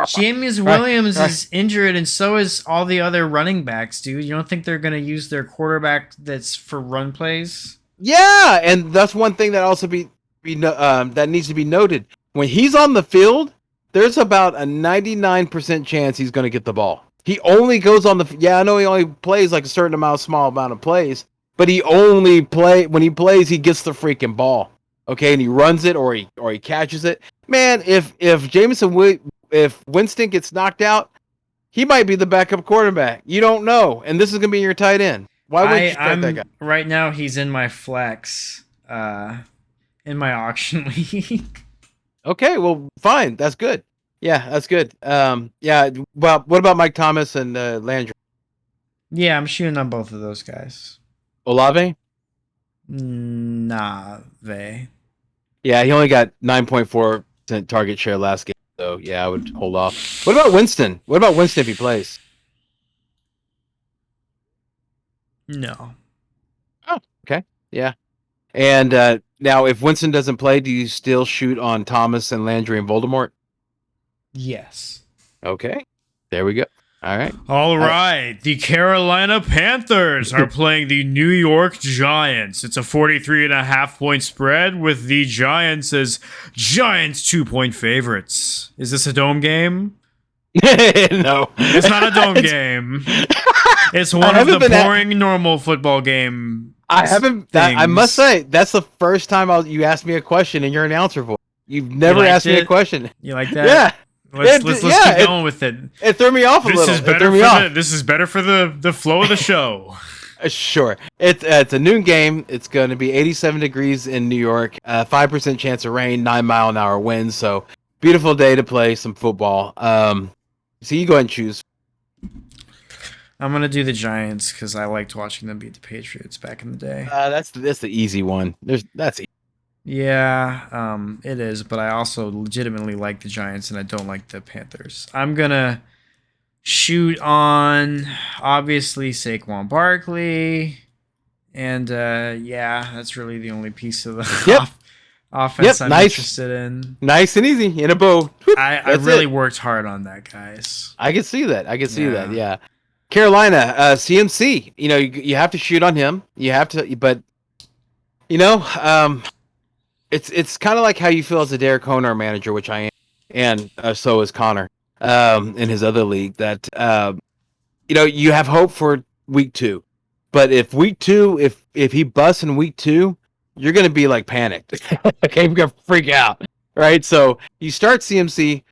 James Williams is injured, and so is all the other running backs, dude. You don't think they're going to use their quarterback that's for run plays? Yeah, and that's one thing that also that needs to be noted. When he's on the field, there's about a 99% chance he's going to get the ball. He only goes on I know he only plays like a small amount of plays, but he only when he plays, he gets the freaking ball. Okay, and he runs it or he catches it. Man, if Winston gets knocked out, he might be the backup quarterback. You don't know, and this is gonna be your tight end. Why would you start that guy? Right now he's in my flex, in my auction league. Okay, well, fine. That's good. Yeah, that's good. Yeah. Well, what about Mike Thomas and Landry? Yeah, I'm shooting on both of those guys. Olave? Nah, they. Yeah, he only got 9.4% target share last game. So yeah, I would hold off. What about Winston? What about Winston if he plays? No. Oh, okay. Yeah. And now, if Winston doesn't play, do you still shoot on Thomas and Landry and Voldemort? Yes. Okay. There we go. All right. All right. The Carolina Panthers are playing the New York Giants. It's a 43.5-point spread with the Giants as Giants 2-point favorites. Is this a dome game? No. It's not a dome game. It's one of the boring normal football game. I haven't. I must say, that's the first time you asked me a question in your announcer voice. You've never asked me a question. You like that? Yeah. Let's keep going with it. It threw me off a little. This is better for the flow of the show. Sure. It's a noon game. It's going to be 87 degrees in New York. 5% chance of rain. 9-mile-an-hour winds. So beautiful day to play some football. So you go ahead and choose. I'm gonna do the Giants because I liked watching them beat the Patriots back in the day. That's the easy one. That's easy. Yeah, it is, but I also legitimately like the Giants and I don't like the Panthers. I'm gonna shoot on obviously Saquon Barkley, and yeah, that's really the only piece of the offense I'm interested in. Nice and easy in a bow. I really worked hard on that, guys. I can see that. Yeah. Carolina, CMC. You know, you have to shoot on him. You have to, but you know, it's kind of like how you feel as a Derek Honer manager, which I am, and so is Connor in his other league. That you know, you have hope for week 2, but if week 2, if he busts in week 2, you're gonna be like panicked. Okay, you're gonna freak out, right? So you start CMC,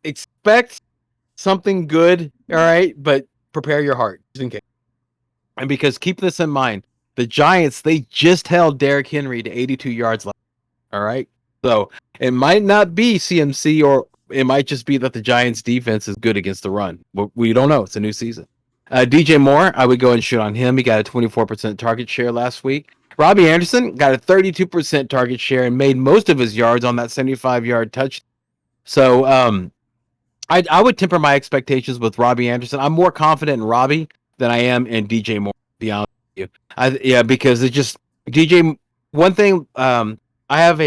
expect something good, all right, but prepare your heart just in case. And because keep this in mind, the Giants, they just held Derrick Henry to 82 yards last. All right. So it might not be CMC, or it might just be that the Giants defense is good against the run. We don't know. It's a new season. DJ Moore, I would go and shoot on him. He got a 24% target share last week. Robbie Anderson got a 32% target share and made most of his yards on that 75-yard touch. So I would temper my expectations with Robbie Anderson. I'm more confident in Robbie than I am in DJ Moore, to be honest with you. Because it's just DJ. One thing, I have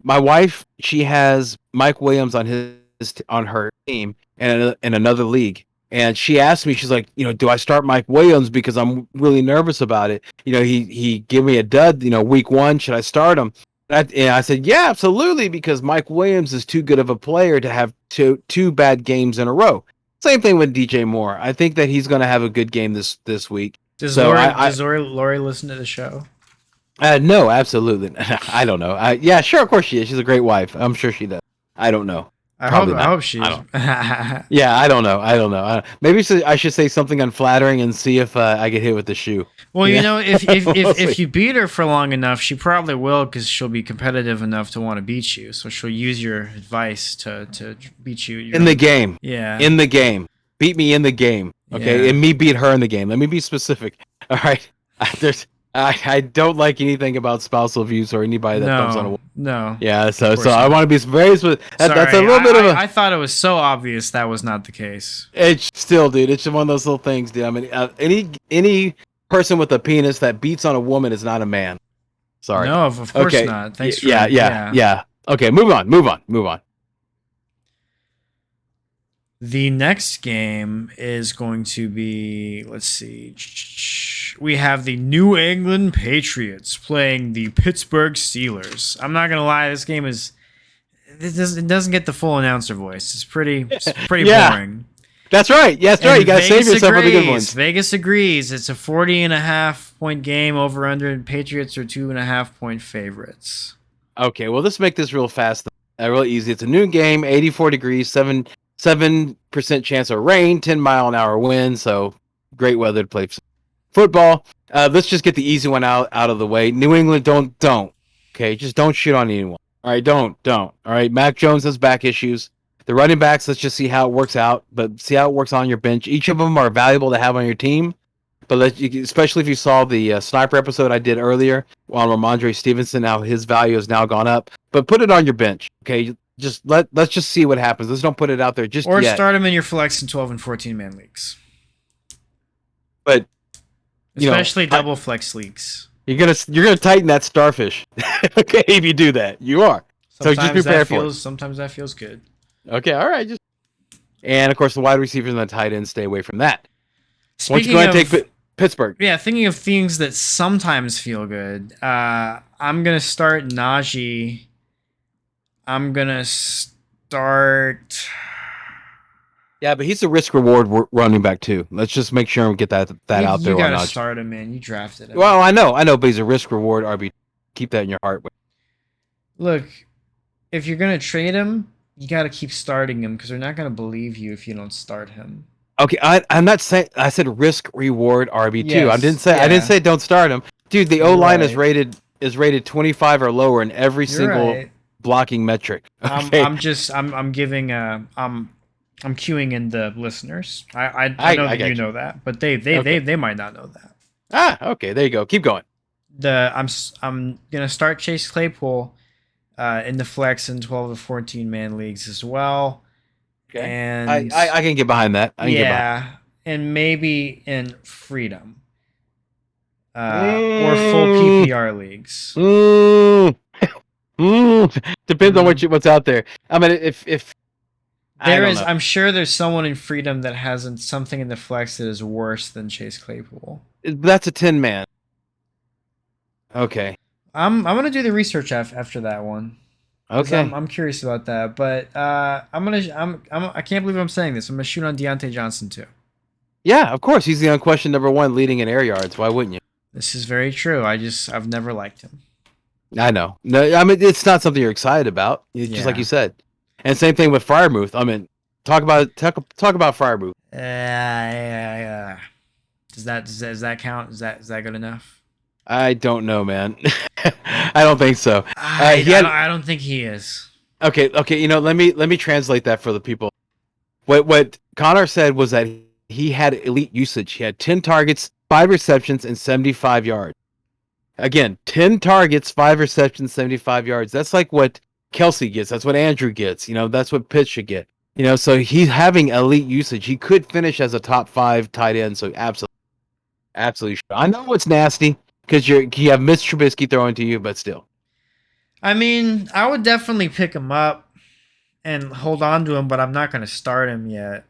my wife. She has Mike Williams on her team and in another league, and she asked me. She's like, you know, do I start Mike Williams because I'm really nervous about it? You know, he gave me a dud. You know, week 1, should I start him? And I said, yeah, absolutely, because Mike Williams is too good of a player to have two bad games in a row. Same thing with DJ Moore. I think that he's going to have a good game this week. Does Lori listen to the show? No, absolutely. I don't know. Yeah, sure, of course she is. She's a great wife. I'm sure she does. I don't know. I hope she is. Yeah, I don't know. Maybe I should say something unflattering and see if I get hit with the shoe. Well, you know, if you beat her for long enough, she probably will, because she'll be competitive enough to want to beat you. So she'll use your advice to beat you in the game. Yeah, in the game. Beat me in the game. Okay, yeah. And me beat her in the game. Let me be specific. All right. I don't like anything about spousal abuse or anybody that dumps on a woman. No. Yeah, so I want to be very specific. That's a little bit of a... I thought it was so obvious that was not the case. It's still, dude. It's just one of those little things, dude. I mean, any person with a penis that beats on a woman is not a man. Sorry. No, of course not. Thanks for... Yeah. Okay, move on. The next game is going to be, let's see, we have the New England Patriots playing the Pittsburgh Steelers. I'm not going to lie, this game it doesn't get the full announcer voice. It's pretty boring. That's right. Yeah, that's right. You got to save yourself for the good ones. Vegas agrees. It's a 40.5-point game, over under, and Patriots are 2.5-point favorites. Okay, well, let's make this real fast, real easy. It's a noon game, 84 degrees, 7% chance of rain, 10-mile-an-hour wind, so great weather to play Football. Let's just get the easy one out of the way. New England, don't. Okay, just don't shit on anyone. All right, don't. All right, Mac Jones has back issues. The running backs, let's just see how it works out. But see how it works on your bench. Each of them are valuable to have on your team. But especially if you saw the sniper episode I did earlier on Ramondre Stevenson, how his value has now gone up. But put it on your bench. Okay, let's just see what happens. Let's don't put it out there just Or yet. start him in your flex in 12 and 14 man leagues. But especially double flex leagues. You're gonna tighten that starfish. Okay, if you do that, you are. So just prepare for it. Sometimes that feels good. Okay, all right. And of course, the wide receivers and the tight ends, stay away from that. Speaking Once you go and take Pittsburgh. Yeah, thinking of things that sometimes feel good. I'm gonna start Najee. I'm gonna start. Yeah, but he's a risk reward running back too. Let's just make sure we get that out there. You gotta start him, man. You drafted him. Well, I know, but he's a risk reward RB. Keep that in your heart. Look, if you're gonna trade him, you gotta keep starting him because they're not gonna believe you if you don't start him. Okay, I'm not saying. I said risk reward RB2. Yes, I didn't say don't start him, dude. The O line is rated 25 or lower in every single blocking metric. Okay? I'm giving I'm queuing in the listeners. I know that you know that, but they might not know that. Okay, there you go. Keep going. I'm gonna start Chase Claypool in the flex in 12 to 14 man leagues as well. Okay. And I can get behind that. And maybe in Freedom or full PPR leagues. Depends on what's out there. I mean, if I'm sure there's someone in Freedom that hasn't something in the flex that is worse than Chase Claypool. That's a 10-man. Okay. I'm gonna do the research after that one. Okay. I'm curious about that, but I can't believe I'm saying this. I'm gonna shoot on Deontay Johnson too. Yeah, of course. He's the unquestioned number one leading in air yards. Why wouldn't you? This is very true. I've never liked him. I know. No, I mean it's not something you're excited about. It's just like you said. And same thing with Freiermuth. I mean, talk about Freiermuth. Yeah. Does that count? Is that good enough? I don't know, man. I don't think so. I don't think he is. Okay. Let me translate that for the people. What Connor said was that he had elite usage. He had 10 targets, 5 receptions, and 75 yards. Again, 10 targets, 5 receptions, 75 yards. That's like what Kelsey gets. That's what Andrew gets. That's what Pitts should get. So he's having elite usage. He could finish as a top 5 tight end. So absolutely. I know it's nasty because you have Mitch Trubisky throwing to you, but still. I mean, I would definitely pick him up and hold on to him, but I'm not going to start him yet.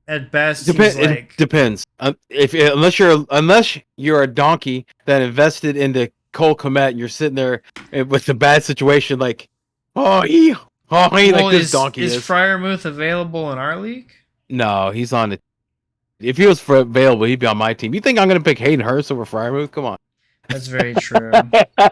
At best, it depends. Unless you're a donkey that invested into Cole Kmet, and you're sitting there with a bad situation, like, like this donkey is. Is Freiermuth available in our league? No, he's on it. If he was available, he'd be on my team. You think I'm going to pick Hayden Hurst over Freiermuth? Come on. That's very true.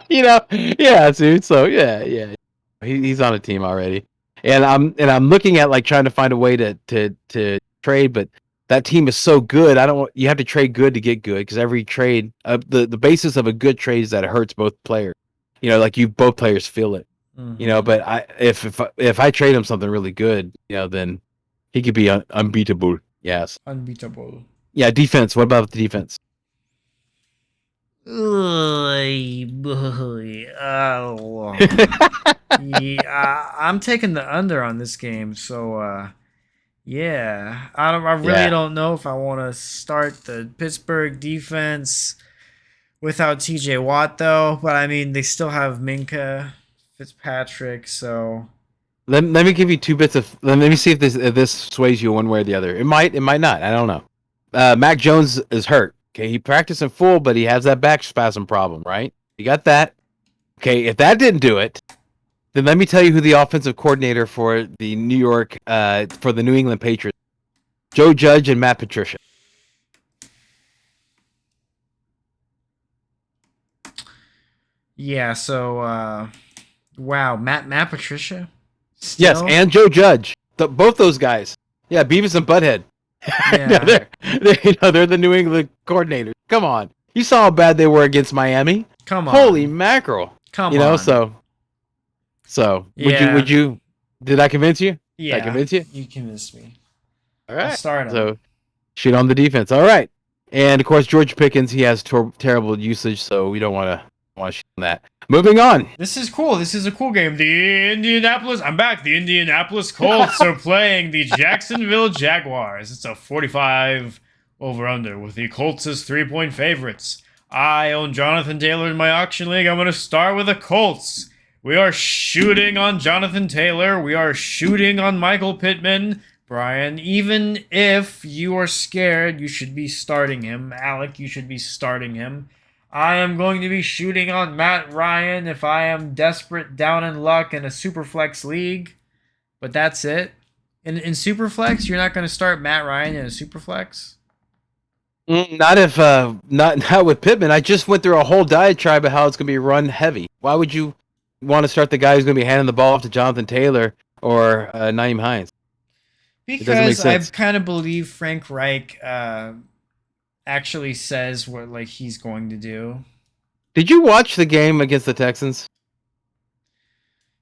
Yeah, dude. So yeah, he's on a team already, and I'm looking at like trying to find a way to trade, but that team is so good. You have to trade good to get good because every trade, the basis of a good trade is that it hurts both players. Like both players feel it. Mm-hmm. But if I trade him something really good, then he could be unbeatable. Yes. Unbeatable. Yeah. Defense. What about the defense? I'm taking the under on this game, so yeah. I really don't know if I want to start the Pittsburgh defense without TJ Watt though, but I mean they still have Minka Fitzpatrick, so let me give you 2 bits of let me see if this sways you one way or the other. It might not. I don't know. Mac Jones is hurt. Okay, he practiced in full, but he has that back spasm problem, right? You got that. Okay, if that didn't do it, then let me tell you who the offensive coordinator for the New England Patriots, Joe Judge and Matt Patricia. Yeah, so wow, Matt Patricia? Still? Yes, and Joe Judge. Both those guys. Yeah, Beavis and Butthead. Yeah. They're the New England coordinators. Come on, you saw how bad they were against Miami. Come on. Holy mackerel! Come on. So Yeah. would you? Did I convince you? Did I Yeah. convince you? You convinced me. All I'll right. start him. So shoot on the defense. All right. And of course, George Pickens, he has terrible usage, so we don't want to shoot on that. Moving on. This is cool. This is a cool game. I'm back. The Indianapolis Colts are playing the Jacksonville Jaguars. It's a 45 over-under with the Colts as 3-point favorites. I own Jonathan Taylor in my auction league. I'm going to start with the Colts. We are shooting on Jonathan Taylor. We are shooting on Michael Pittman. Brian, even if you are scared, you should be starting him. Alec, you should be starting him. I am going to be shooting on Matt Ryan if I am desperate, down in luck in a Superflex league. But that's it. In Superflex, you're not going to start Matt Ryan in a Superflex? Not if not with Pittman. I just went through a whole diatribe of how it's going to be run heavy. Why would you want to start the guy who's going to be handing the ball off to Jonathan Taylor or Naeem Hines? Because I kind of believe Frank Reich actually says what like he's going to do. Did you watch the game against the Texans?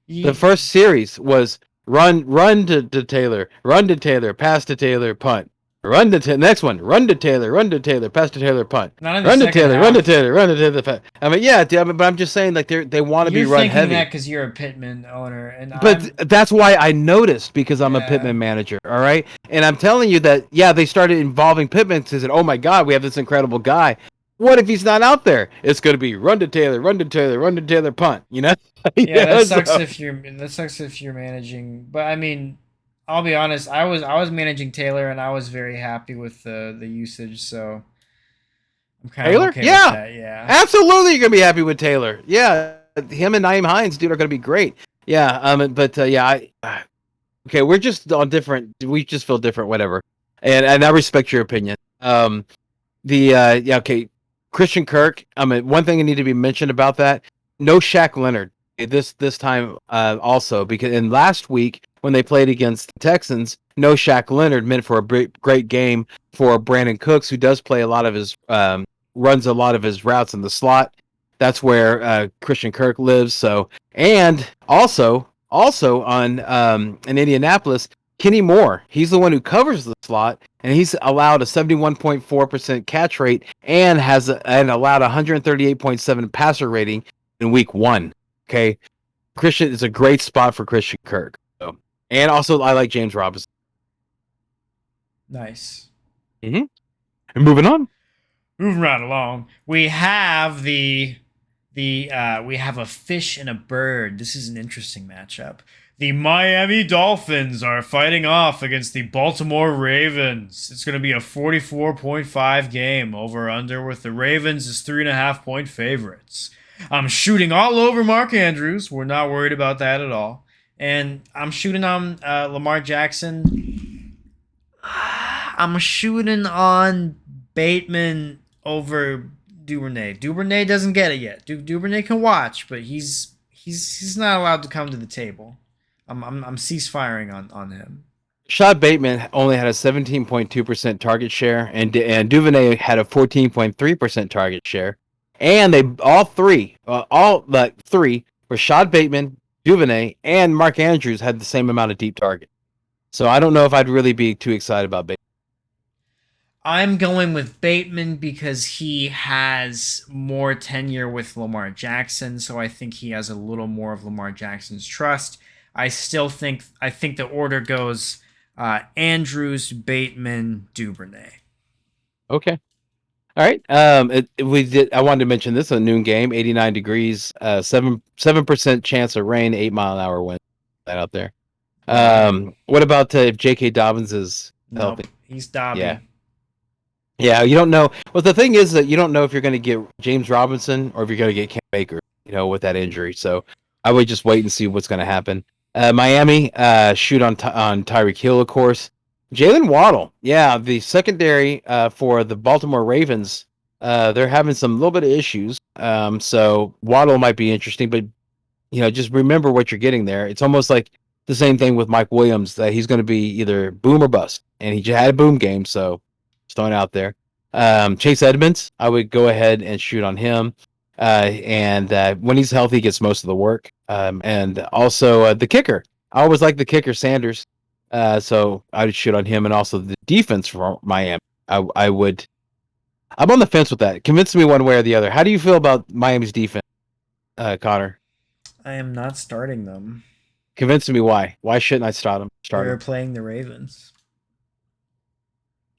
The first series was run to Taylor, run to Taylor, pass to Taylor, punt. Run to next one. Run to Taylor, pass to Taylor, punt. Run to Taylor, run to Taylor, pass. I mean, yeah, but I'm just saying, like they want to be run heavy. You're thinking that because you're a Pittman owner, and that's why I noticed because I'm a Pittman manager. All right, and I'm telling you that they started involving Pittman because oh my God, we have this incredible guy. What if he's not out there? It's going to be run to Taylor, punt. You know? Yeah, that sucks if you're managing. But I mean, I'll be honest. I was managing Taylor, and I was very happy with the usage. So I'm kind of okay with that. Yeah, absolutely. You're gonna be happy with Taylor. Yeah, him and Naeem Hines, dude, are gonna be great. Yeah. Okay, we're just on different. We just feel different. Whatever. And I respect your opinion. Okay. Christian Kirk. One thing I need to be mentioned about that. No Shaq Leonard this time also because in last week when they played against the Texans, no Shaq Leonard meant for a great game for Brandon Cooks, who does play a lot of his runs a lot of his routes in the slot. That's where Christian Kirk lives. So and also on in Indianapolis, Kenny Moore. He's the one who covers the slot, and he's allowed a 71.4% catch rate and allowed 138.7 passer rating in week 1. Okay, Christian is a great spot for Christian Kirk. So, and also I like James Robinson. Nice. And moving on. Moving right along, we have we have a fish and a bird. This is an interesting matchup. The Miami Dolphins are fighting off against the Baltimore Ravens. It's going to be a 44.5 game over under with the Ravens as 3.5-point favorites. I'm shooting all over Mark Andrews. We're not worried about that at all. And I'm shooting on Lamar Jackson. I'm shooting on Bateman over Duvernay. Duvernay doesn't get it yet. Duvernay can watch, but he's not allowed to come to the table. I'm ceasefiring on him. Rashad Bateman only had a 17.2% target share, and Duvernay had a 14.3% target share. And they all three, Rashad Bateman, Duvernay, and Mark Andrews had the same amount of deep target. So I don't know if I'd really be too excited about Bateman. I'm going with Bateman because he has more tenure with Lamar Jackson, so I think he has a little more of Lamar Jackson's trust. I think the order goes Andrews, Bateman, Duvernay. Okay. All right. I wanted to mention this: a noon game, 89 degrees, 7% chance of rain, 8-mile-an-hour wind. That out there. What about if J.K. Dobbins is healthy? He's Dobby. Yeah. You don't know. Well, the thing is that you don't know if you're going to get James Robinson or if you're going to get Cam Baker. With that injury. So I would just wait and see what's going to happen. Miami shoot on Tyreek Hill, of course. Jalen Waddle, the secondary for the Baltimore Ravens, they're having some little bit of issues. So Waddle might be interesting, but just remember what you're getting there. It's almost like the same thing with Mike Williams, that he's going to be either boom or bust. and he just had a boom game, so just throwing it out there. Chase Edmonds, I would go ahead and shoot on him. And when he's healthy, he gets most of the work. And also the kicker. I always like the kicker, Sanders. So I would shoot on him, and also the defense for Miami. I would. I'm on the fence with that. Convince me one way or the other. How do you feel about Miami's defense, Connor? I am not starting them. Convince me why. Why shouldn't I start They're them? playing the Ravens.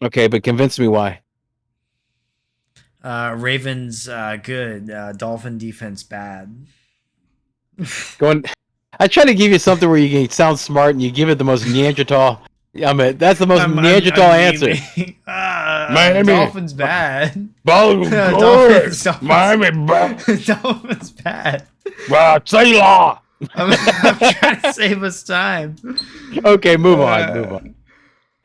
Okay, but convince me why. Ravens good. Dolphin defense bad. Going. I try to give you something where you can sound smart and you give it the most Neanderthal. That's the most Neanderthal answer. Miami. Dolphins bad. Dolphins. Miami. Dolphins bad. Sailor. I'm trying to save us time. Okay, move on.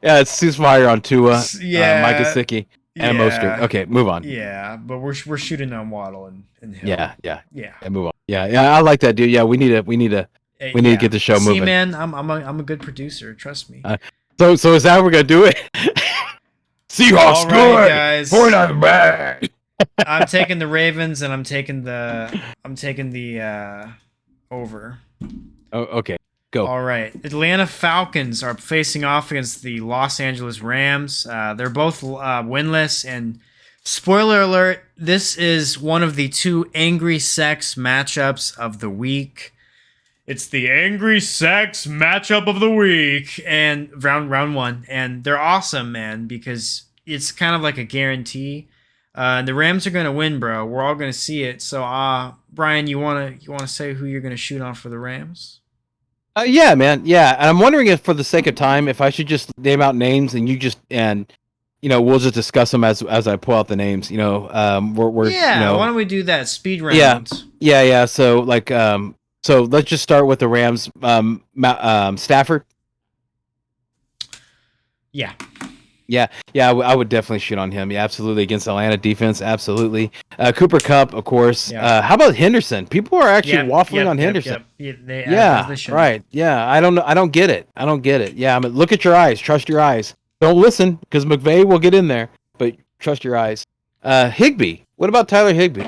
Yeah, it's Ceasefire on Tua, Yeah. Mike Gesicki, and Mostert. Okay, move on. Yeah, but we're shooting on Waddle and Hill. Yeah, Yeah. move on. Yeah, I like that, dude. Yeah, we need to get the show See, moving. man, I'm a good producer. Trust me. So is that how we're gonna do it? Seahawks All right, good. guys. 49 bad. I'm taking the Ravens, and I'm taking the over. Oh, okay, go. All right. Atlanta Falcons are facing off against the Los Angeles Rams. They're both winless, and spoiler alert, this is one of the two angry sex matchups of the week. It's the angry sex matchup of the week, and round one, and they're awesome, man, because it's kind of like a guarantee. The Rams are gonna win, bro. We're all gonna see it. So, Brian, you wanna say who you're gonna shoot on for the Rams? Yeah, man. Yeah, and I'm wondering if, for the sake of time, if I should just name out names and we'll just discuss them as I pull out the names. We're Yeah. Why don't we do that speed round? Yeah. So so let's just start with the Rams. Stafford. Yeah. Yeah, I would definitely shoot on him. Yeah, absolutely, against Atlanta defense, absolutely. Cooper Kupp, of course. Yeah. How about Henderson? People are actually waffling on Henderson. Yeah, right. Yeah, I don't get it. Yeah, I mean, look at your eyes. Trust your eyes. Don't listen, because McVay will get in there. But trust your eyes. Higbee. What about Tyler Higbee?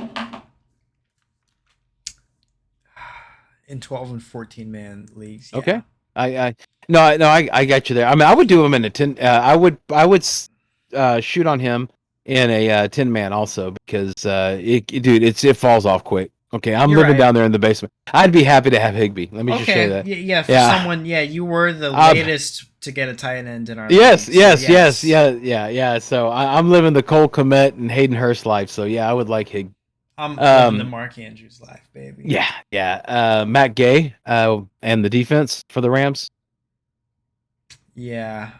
In 12 and 14 man leagues. Yeah. Okay. I got you there. I mean, I would do him in a 10. I would shoot on him in a 10-man also, because it falls off quick. Okay, I'm living down there in the basement. I'd be happy to have Higbee. Let me just say that. Yeah, someone. Yeah, you were the latest to get a tight end in our. Yes. league, Yeah. So I'm living the Cole Kmet and Hayden Hurst life. So yeah, I would like Higbee. I'm living the Mark Andrews life, baby. Yeah. Matt Gay and the defense for the Rams. Yeah.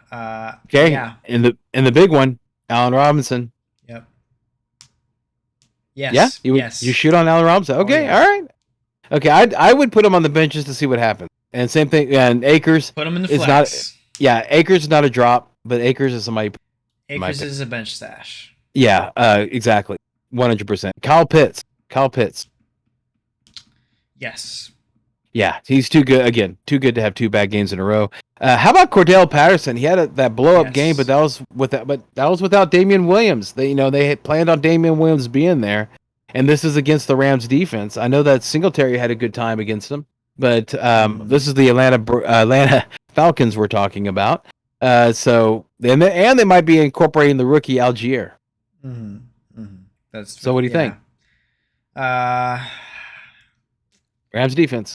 Okay. Yeah. In the big one, Allen Robinson. Yep. Yes. Yeah. You shoot on Allen Robinson. Okay. yeah. All right. Okay. I would put him on the bench just to see what happens. And same thing. And Akers. Put him in the is flex. Akers is not a drop, but Akers is somebody. Akers is a bench stash. Yeah. Exactly. 100%. Kyle Pitts. Yes. Yeah, he's too good. Again, too good to have two bad games in a row. How about Cordell Patterson? He had that blow up game, but that was without Damian Williams. They had planned on Damian Williams being there, and this is against the Rams defense. I know that Singletary had a good time against them, but this is the Atlanta Falcons we're talking about. So they might be incorporating the rookie Algier. Mm-hmm. That's so. What do you think? Rams defense.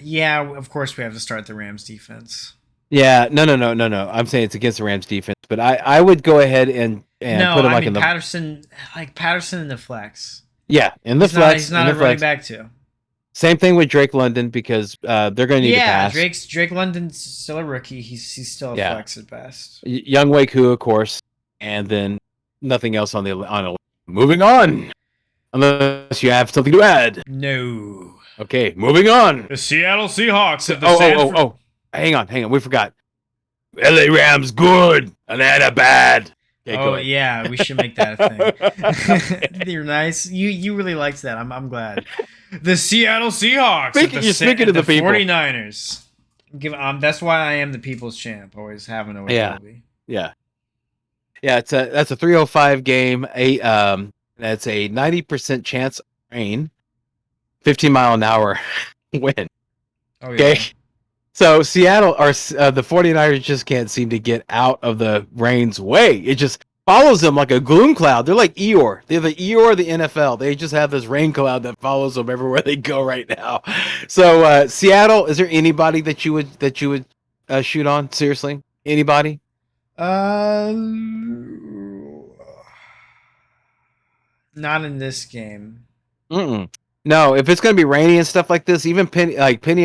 Yeah, of course we have to start the Rams defense. Yeah, no. I'm saying it's against the Rams defense, but I would go ahead and put him in the Patterson in the flex. Yeah, in the flex. He's not a running back too. Same thing with Drake London, because they're going to need to pass. Drake London's still a rookie. He's still a flex at best. Young Waku, of course, and then nothing else on the. Moving on, unless you have something to add. No. Okay, moving on. The Seattle Seahawks. Hang on. We forgot. LA Rams good, Atlanta bad. Okay, yeah, we should make that a thing. You're nice. You really liked that. I'm glad. The Seattle Seahawks. You're speaking to the people. 49ers. That's why I am the people's champ. Always having always Yeah. will be. Yeah. Yeah, that's a 305 game. That's a 90% chance of rain, 15-mile-an-hour wind. Oh Okay. yeah. So Seattle or the 49ers just can't seem to get out of the rain's way. It just follows them like a gloom cloud. They're like Eeyore. They're the Eeyore of the NFL. They just have this rain cloud that follows them everywhere they go right now. So Seattle, is there anybody that you would shoot on? Seriously, anybody? Uh, not in this game. Mm-mm. No, if it's gonna be rainy and stuff like this, even Penny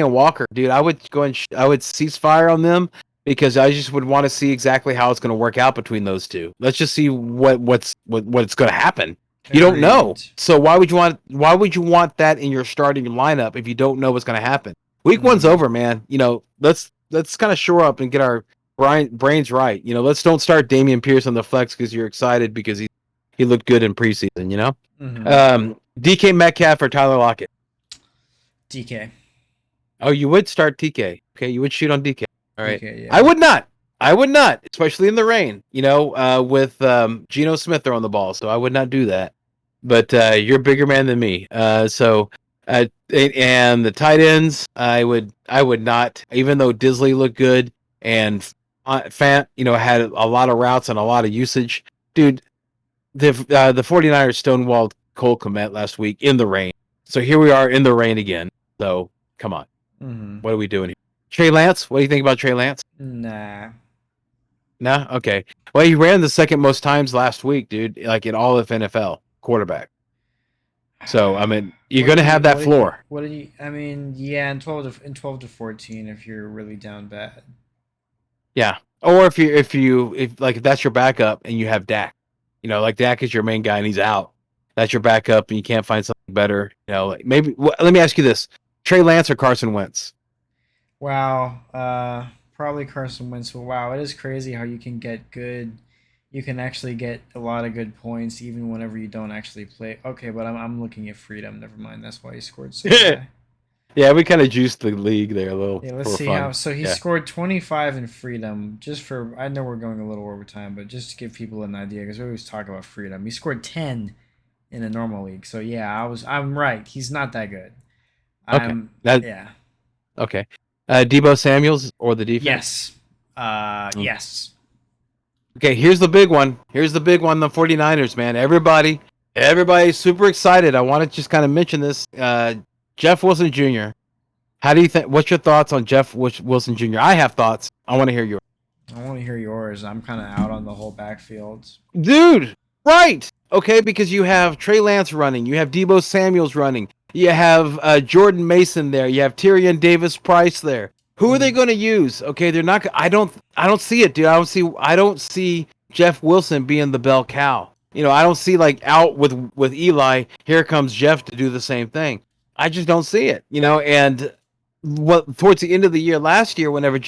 and Walker, dude, I would go and I would cease fire on them because I just would want to see exactly how it's gonna work out between those two. Let's just see what's gonna happen. You don't know, Agreed. so why would you want that in your starting lineup if you don't know what's gonna happen? Week one's Mhm. over, man. Let's kind of shore up and get our brains right. Let's don't start Damian Pierce on the flex because you're excited because he looked good in preseason. Mhm. DK Metcalf or Tyler Lockett? DK. Oh, you would start TK. Okay, you would shoot on DK. All right. DK, yeah. I would not. I would not, especially in the rain, with Geno Smith throwing the ball. So I would not do that. But you're a bigger man than me. And the tight ends, I would not, even though Disley looked good and Fant, had a lot of routes and a lot of usage. Dude, the 49ers stonewalled Cole Kmet last week in the rain. So here we are in the rain again. So come on. Mhm. What are we doing here? Trey Lance, what do you think about Trey Lance? Nah. Nah? Okay. Well, he ran the second most times last week, dude, like in all of NFL quarterback. So, I mean, you're going to have that floor. What did you? I mean, yeah, in 12 to 14, if you're really down bad. Yeah. Or if that's your backup and you have Dak, like Dak is your main guy and he's out. That's your backup and you can't find something better. Like maybe, let me ask you this. Trey Lance or Carson Wentz? Wow. Probably Carson Wentz. But wow, it is crazy how you can get good. You can actually get a lot of good points even whenever you don't actually play. Okay, but I'm looking at Freedom. Never mind. That's why he scored so high. Yeah, we kind of juiced the league there a little Yeah, let's for see fun. how. So he Yeah. scored 25 in Freedom. Just for, I know we're going a little over time, but just to give people an idea, because we always talk about Freedom. He scored 10 in a normal league. So yeah, I'm right. He's not that good. Okay. Yeah. Okay. Debo Samuels or the defense? Yes. Yes. Okay, here's the big one. The 49ers, man. Everybody's super excited. I want to just kind of mention this. Jeff Wilson Jr. How do you think? What's your thoughts on Jeff Wilson Jr.? I have thoughts. I want to hear yours. I want to hear yours. I'm kind of out on the whole backfield. Dude, right. Okay, because you have Trey Lance running. You have Debo Samuels running. You have Jordan Mason there. You have Tyrion Davis Price there. Who are they going to use? Okay, they're not. I don't see it, dude. I don't see Jeff Wilson being the bell cow. I don't see like out with Eli. Here comes Jeff to do the same thing. I just don't see it. And towards the end of the year last year, whenever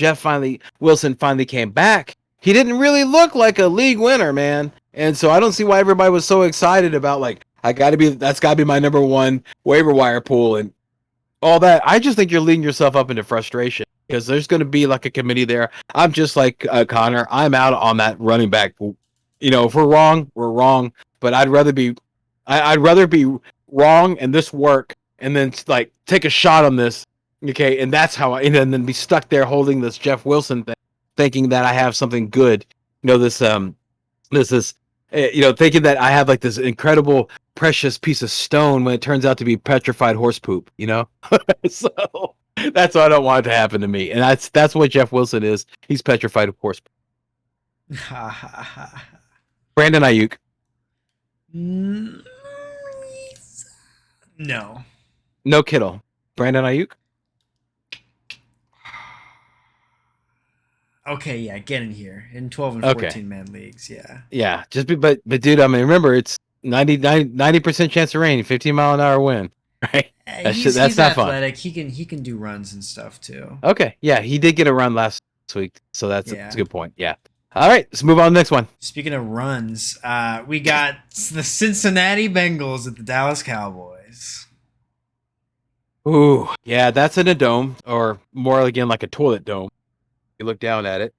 Wilson finally came back, he didn't really look like a league winner, man. And so I don't see why everybody was so excited about like that's gotta be my number one waiver wire pool and all that. I just think you're leading yourself up into frustration because there's going to be like a committee there. I'm just like Connor. I'm out on that running back. If we're wrong, we're wrong. But I'd rather be wrong and this work, and then like take a shot on this. Okay, and that's how and then be stuck there holding this Jeff Wilson thing, thinking that I have something good. This is thinking that I have like this incredible precious piece of stone when it turns out to be petrified horse poop. So that's why I don't want it to happen to me, and that's what Jeff Wilson is. He's petrified horse poop. Brandon Ayuk. No. No Kittle. Brandon Ayuk. Okay, yeah, get in here in 12 and Okay. 14 man leagues. Yeah. Yeah, but dude, I mean, remember it's 90% chance of rain, 15-mile-an-hour wind, right? He's not fun. athletic. He can do runs and stuff too. Okay, yeah, he did get a run last week, so that's Yeah. a good point. Yeah. All right, let's move on to the next one. Speaking of runs, we got the Cincinnati Bengals at the Dallas Cowboys. Ooh, yeah, that's in a dome, or more again like a toilet dome. You look down at it,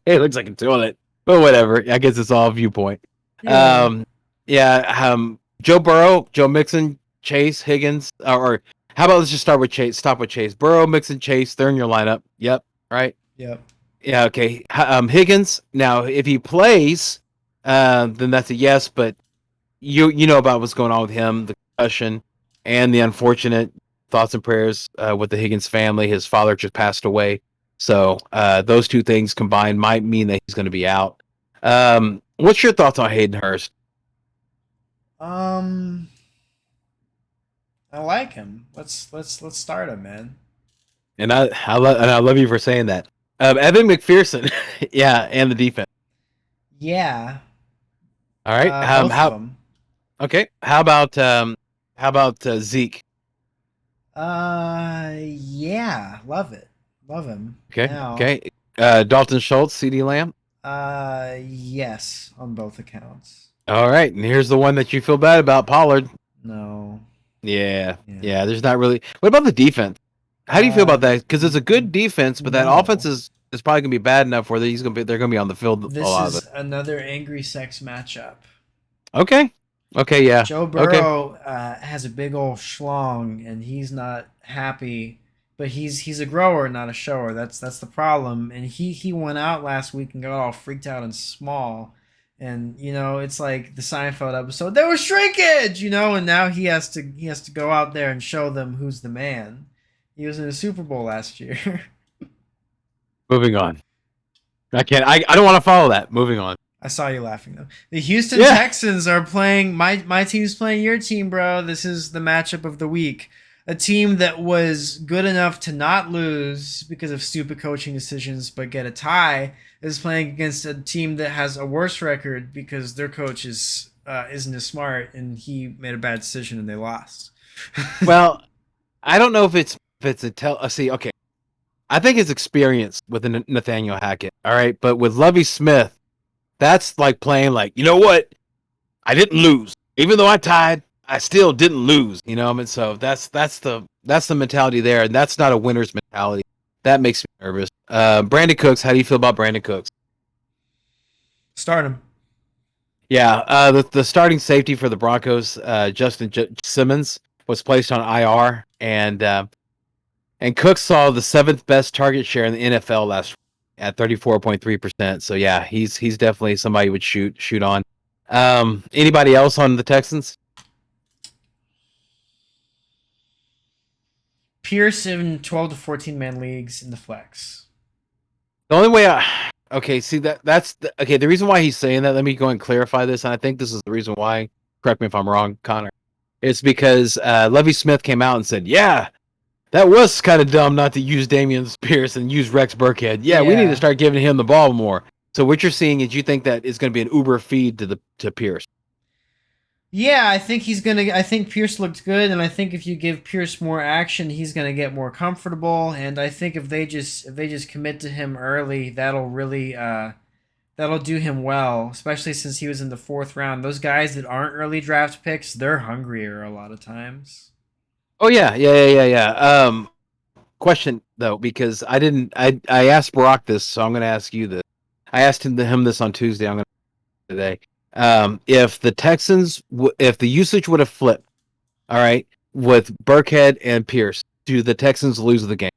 it looks like a toilet, but whatever. I guess it's all viewpoint. Yeah. Yeah. Joe Burrow, Joe Mixon, Chase, Higgins, or how about let's just start with Chase. Stop with Chase. Burrow, Mixon, Chase. They're in your lineup. Yep. Right. Yep. Yeah. Okay. Higgins. Now, if he plays, then that's a yes. But you know about what's going on with him, the concussion, and the unfortunate thoughts and prayers with the Higgins family. His father just passed away, so those two things combined might mean that he's going to be out. What's your thoughts on Hayden Hurst? I like him. Let's start him, man. And I love you for saying that. Evan McPherson, yeah, and the defense. Yeah. All right. Both of them. Okay. How about Zeke? Yeah, love it. Love him. Okay. Now, Okay. Dalton Schultz, CD Lamb. yes, on both accounts. All right. And here's the one that you feel bad about, Pollard. No. Yeah. Yeah. Yeah. There's not really. What about the defense? How do you feel about that? Because it's a good defense, but that no. offense is probably gonna be bad enough where they're gonna be on the field a This lot of is it. another angry sex matchup. Okay. Okay. Yeah. Joe Burrow has a big old schlong, and he's not happy. But he's a grower, not a shower. That's the problem. And he went out last week and got all freaked out and small. And it's like the Seinfeld episode. There was shrinkage, and now he has to go out there and show them who's the man. He was in the Super Bowl last year. Moving on. I can't. I don't want to follow that. Moving on. I saw you laughing though. The Houston Yeah. Texans are playing my team's playing your team, bro. This is the matchup of the week. A team that was good enough to not lose because of stupid coaching decisions but get a tie is playing against a team that has a worse record because their coach isn't as smart and he made a bad decision and they lost. Well, I don't know if it's see, okay. I think it's experience with Nathaniel Hackett. All right, but with Lovie Smith, that's like playing like, you know what? I didn't lose. Even though I tied, I still didn't lose. You know what I mean? So that's the mentality there, and that's not a winner's mentality. That makes me nervous. Brandon Cooks, how do you feel about Brandon Cooks? Start him. Yeah, the starting safety for the Broncos, Justin Simmons, was placed on IR, and Cooks saw the 7th best target share in the NFL last week at 34.3%. So yeah, he's definitely somebody you would shoot on. Anybody else on the Texans? Pierce in 12 to 14 man leagues in the flex. The only way the reason why he's saying that, let me go and clarify this, and I think this is the reason why, correct me if I'm wrong, Connor. It's because Lovie Smith came out and said, yeah, that was kind of dumb not to use Damian Pierce and use Rex Burkhead. Yeah, we need to start giving him the ball more. So what you're seeing is you think that it's going to be an Uber feed to Pierce. Yeah, I think I think Pierce looked good, and I think if you give Pierce more action, he's gonna get more comfortable. And I think if they just commit to him early, that'll really that'll do him well, especially since he was in the 4th round. Those guys that aren't early draft picks, they're hungrier a lot of times. Oh yeah. Question though, because I asked Barack this, so I'm going to ask you this. I asked him this on Tuesday. I'm going to today. If the Texans, if the usage would have flipped, all right, with Burkhead and Pierce, do the Texans lose the game?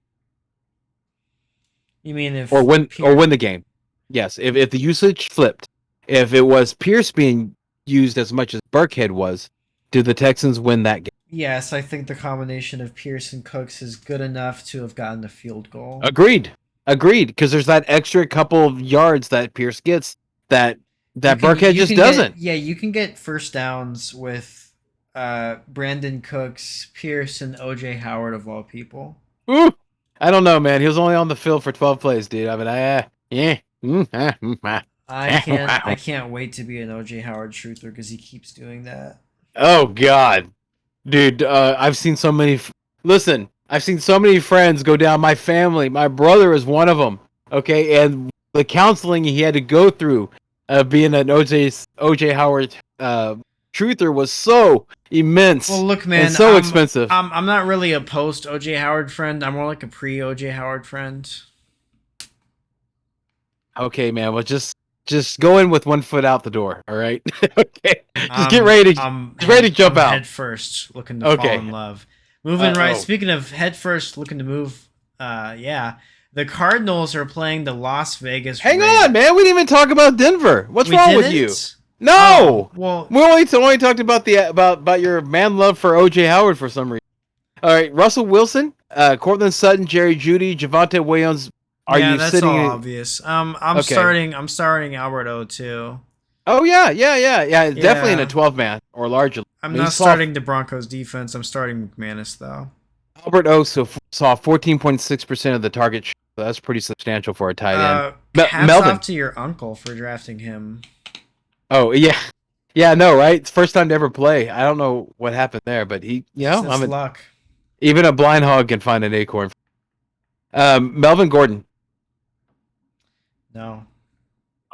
You mean if or win the game? Yes. If the usage flipped, if it was Pierce being used as much as Burkhead was, do the Texans win that game? Yes, I think the combination of Pierce and Cooks is good enough to have gotten a field goal. Agreed. Because there's that extra couple of yards that Pierce gets that Burkhead just doesn't. You can get first downs with Brandon Cooks, Pierce, and OJ Howard of all people. Ooh, I don't know, man. He was only on the field for 12 plays, dude. I mean, I can't wait to be an OJ Howard truther because he keeps doing that. Oh God, dude. I've seen so many. Listen, I've seen so many friends go down. My family, my brother is one of them. Okay, and the counseling he had to go through, being an OJ Howard truther was so immense. Well, look, man, and so expensive. I'm not really a post OJ Howard friend. I'm more like a pre OJ Howard friend. Okay, man. Well, just go in with one foot out the door. All right. Okay. Just get ready to jump out. Head first, looking to fall in love. Moving right. Speaking of head first, looking to move. Yeah. The Cardinals are playing the Las Vegas. Hang Raiders. on, man. We didn't even talk about Denver. What's wrong with you? No. Well, we only talked about about your man love for OJ Howard for some reason. All right, Russell Wilson, Cortland Sutton, Jerry Jeudy, Javonte Williams. That's all obvious. I'm starting Albert O too. Oh yeah, definitely in a 12-man or larger. I'm not starting the Broncos defense. I'm starting McManus though. Albert O saw 14.6% of the target. So that's pretty substantial for a tight end. Hats off to your uncle for drafting him. Oh yeah, no, right? It's first time to ever play. I don't know what happened there, but he, luck. Even a blind hog can find an acorn. Melvin Gordon. No.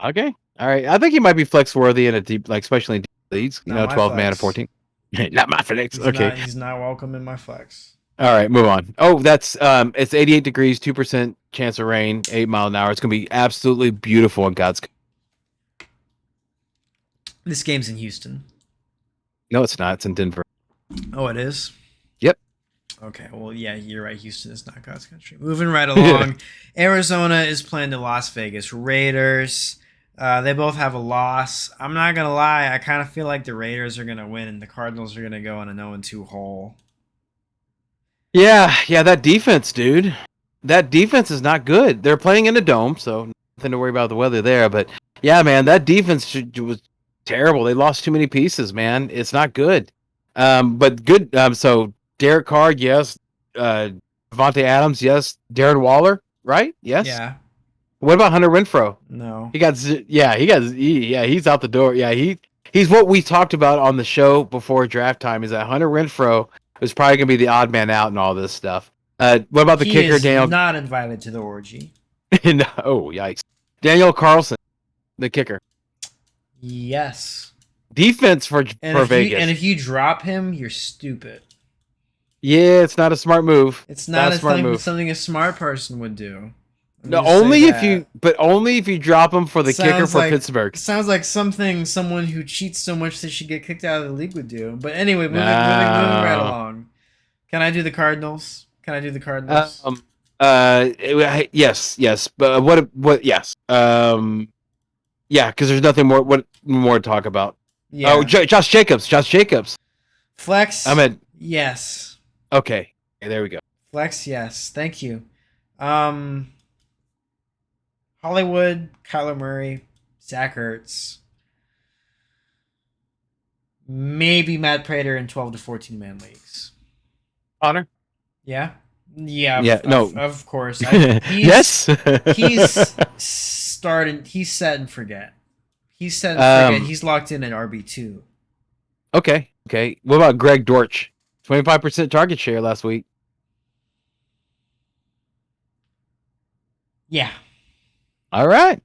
Okay. All right. I think he might be flex worthy in a deep, especially in deep leagues. 12 man and 14. Not my flex. He's not welcome in my flex. All right, move on. Oh, that's it's 88 degrees, 2% chance of rain, 8 mile an hour. It's gonna be absolutely beautiful in God's. This game's in Houston. No, it's not. It's in Denver. Oh, it is? Yep. Okay, well, yeah, you're right. Houston is not God's country. Moving right along. Arizona is playing the Las Vegas Raiders. They both have a loss. I'm not going to lie. I kind of feel like the Raiders are going to win and the Cardinals are going to go on a 0-2 hole. Yeah, that defense, dude. That defense is not good. They're playing in a dome, so nothing to worry about the weather there. But, yeah, man, that defense was terrible. They lost too many pieces, man. It's not good. But good. So Derek Carr, yes. Devontae Adams, yes. Darren Waller, right? Yes. Yeah. What about Hunter Renfrow? No. He's out the door. Yeah, he's what we talked about on the show before draft time. Is that Hunter Renfrow is probably gonna be the odd man out and all this stuff. What about the kicker, Daniel? Not invited to the orgy. No, yikes. Daniel Carlson, the kicker. Yes. Defense for Vegas. And if you drop him, you're stupid. Yeah, it's not a smart move. It's not something a smart person would do. No, only if you drop him for the kicker for Pittsburgh. Sounds like someone who cheats so much they should get kicked out of the league would do. But anyway, moving right along. Can I do the Cardinals? Yes. But what? Yes. Yeah, because there's nothing more to talk about. Yeah. Oh, Josh Jacobs. Flex. Yes. Okay, there we go. Flex, yes. Thank you. Hollywood, Kyler Murray, Zach Ertz, maybe Matt Prater in 12 to 14 man leagues. Connor? Yeah. Of course. Yes. He's starting. He's set and forget. He's locked in at RB2. Okay. What about Greg Dortch? 25% target share last week. Yeah. All right.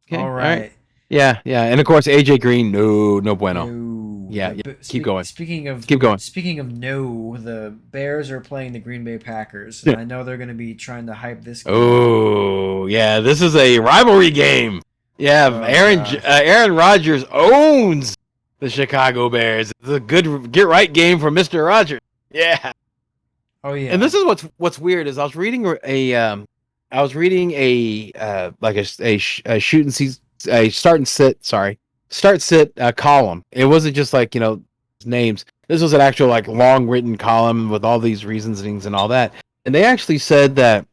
Okay. All right. Yeah. And of course, AJ Green, no bueno. No. Yeah. Keep going. Speaking of no, the Bears are playing the Green Bay Packers, and I know they're going to be trying to hype this game. Oh, yeah. This is a rivalry game. Yeah. Aaron Rodgers owns the Chicago Bears. It's a good get right game for Mr. Rodgers. Yeah. Oh yeah. And this is what's weird is I was reading a shoot and see a start sit column. It wasn't just like names. This was an actual long written column with all these reasonings and all that. And they actually said that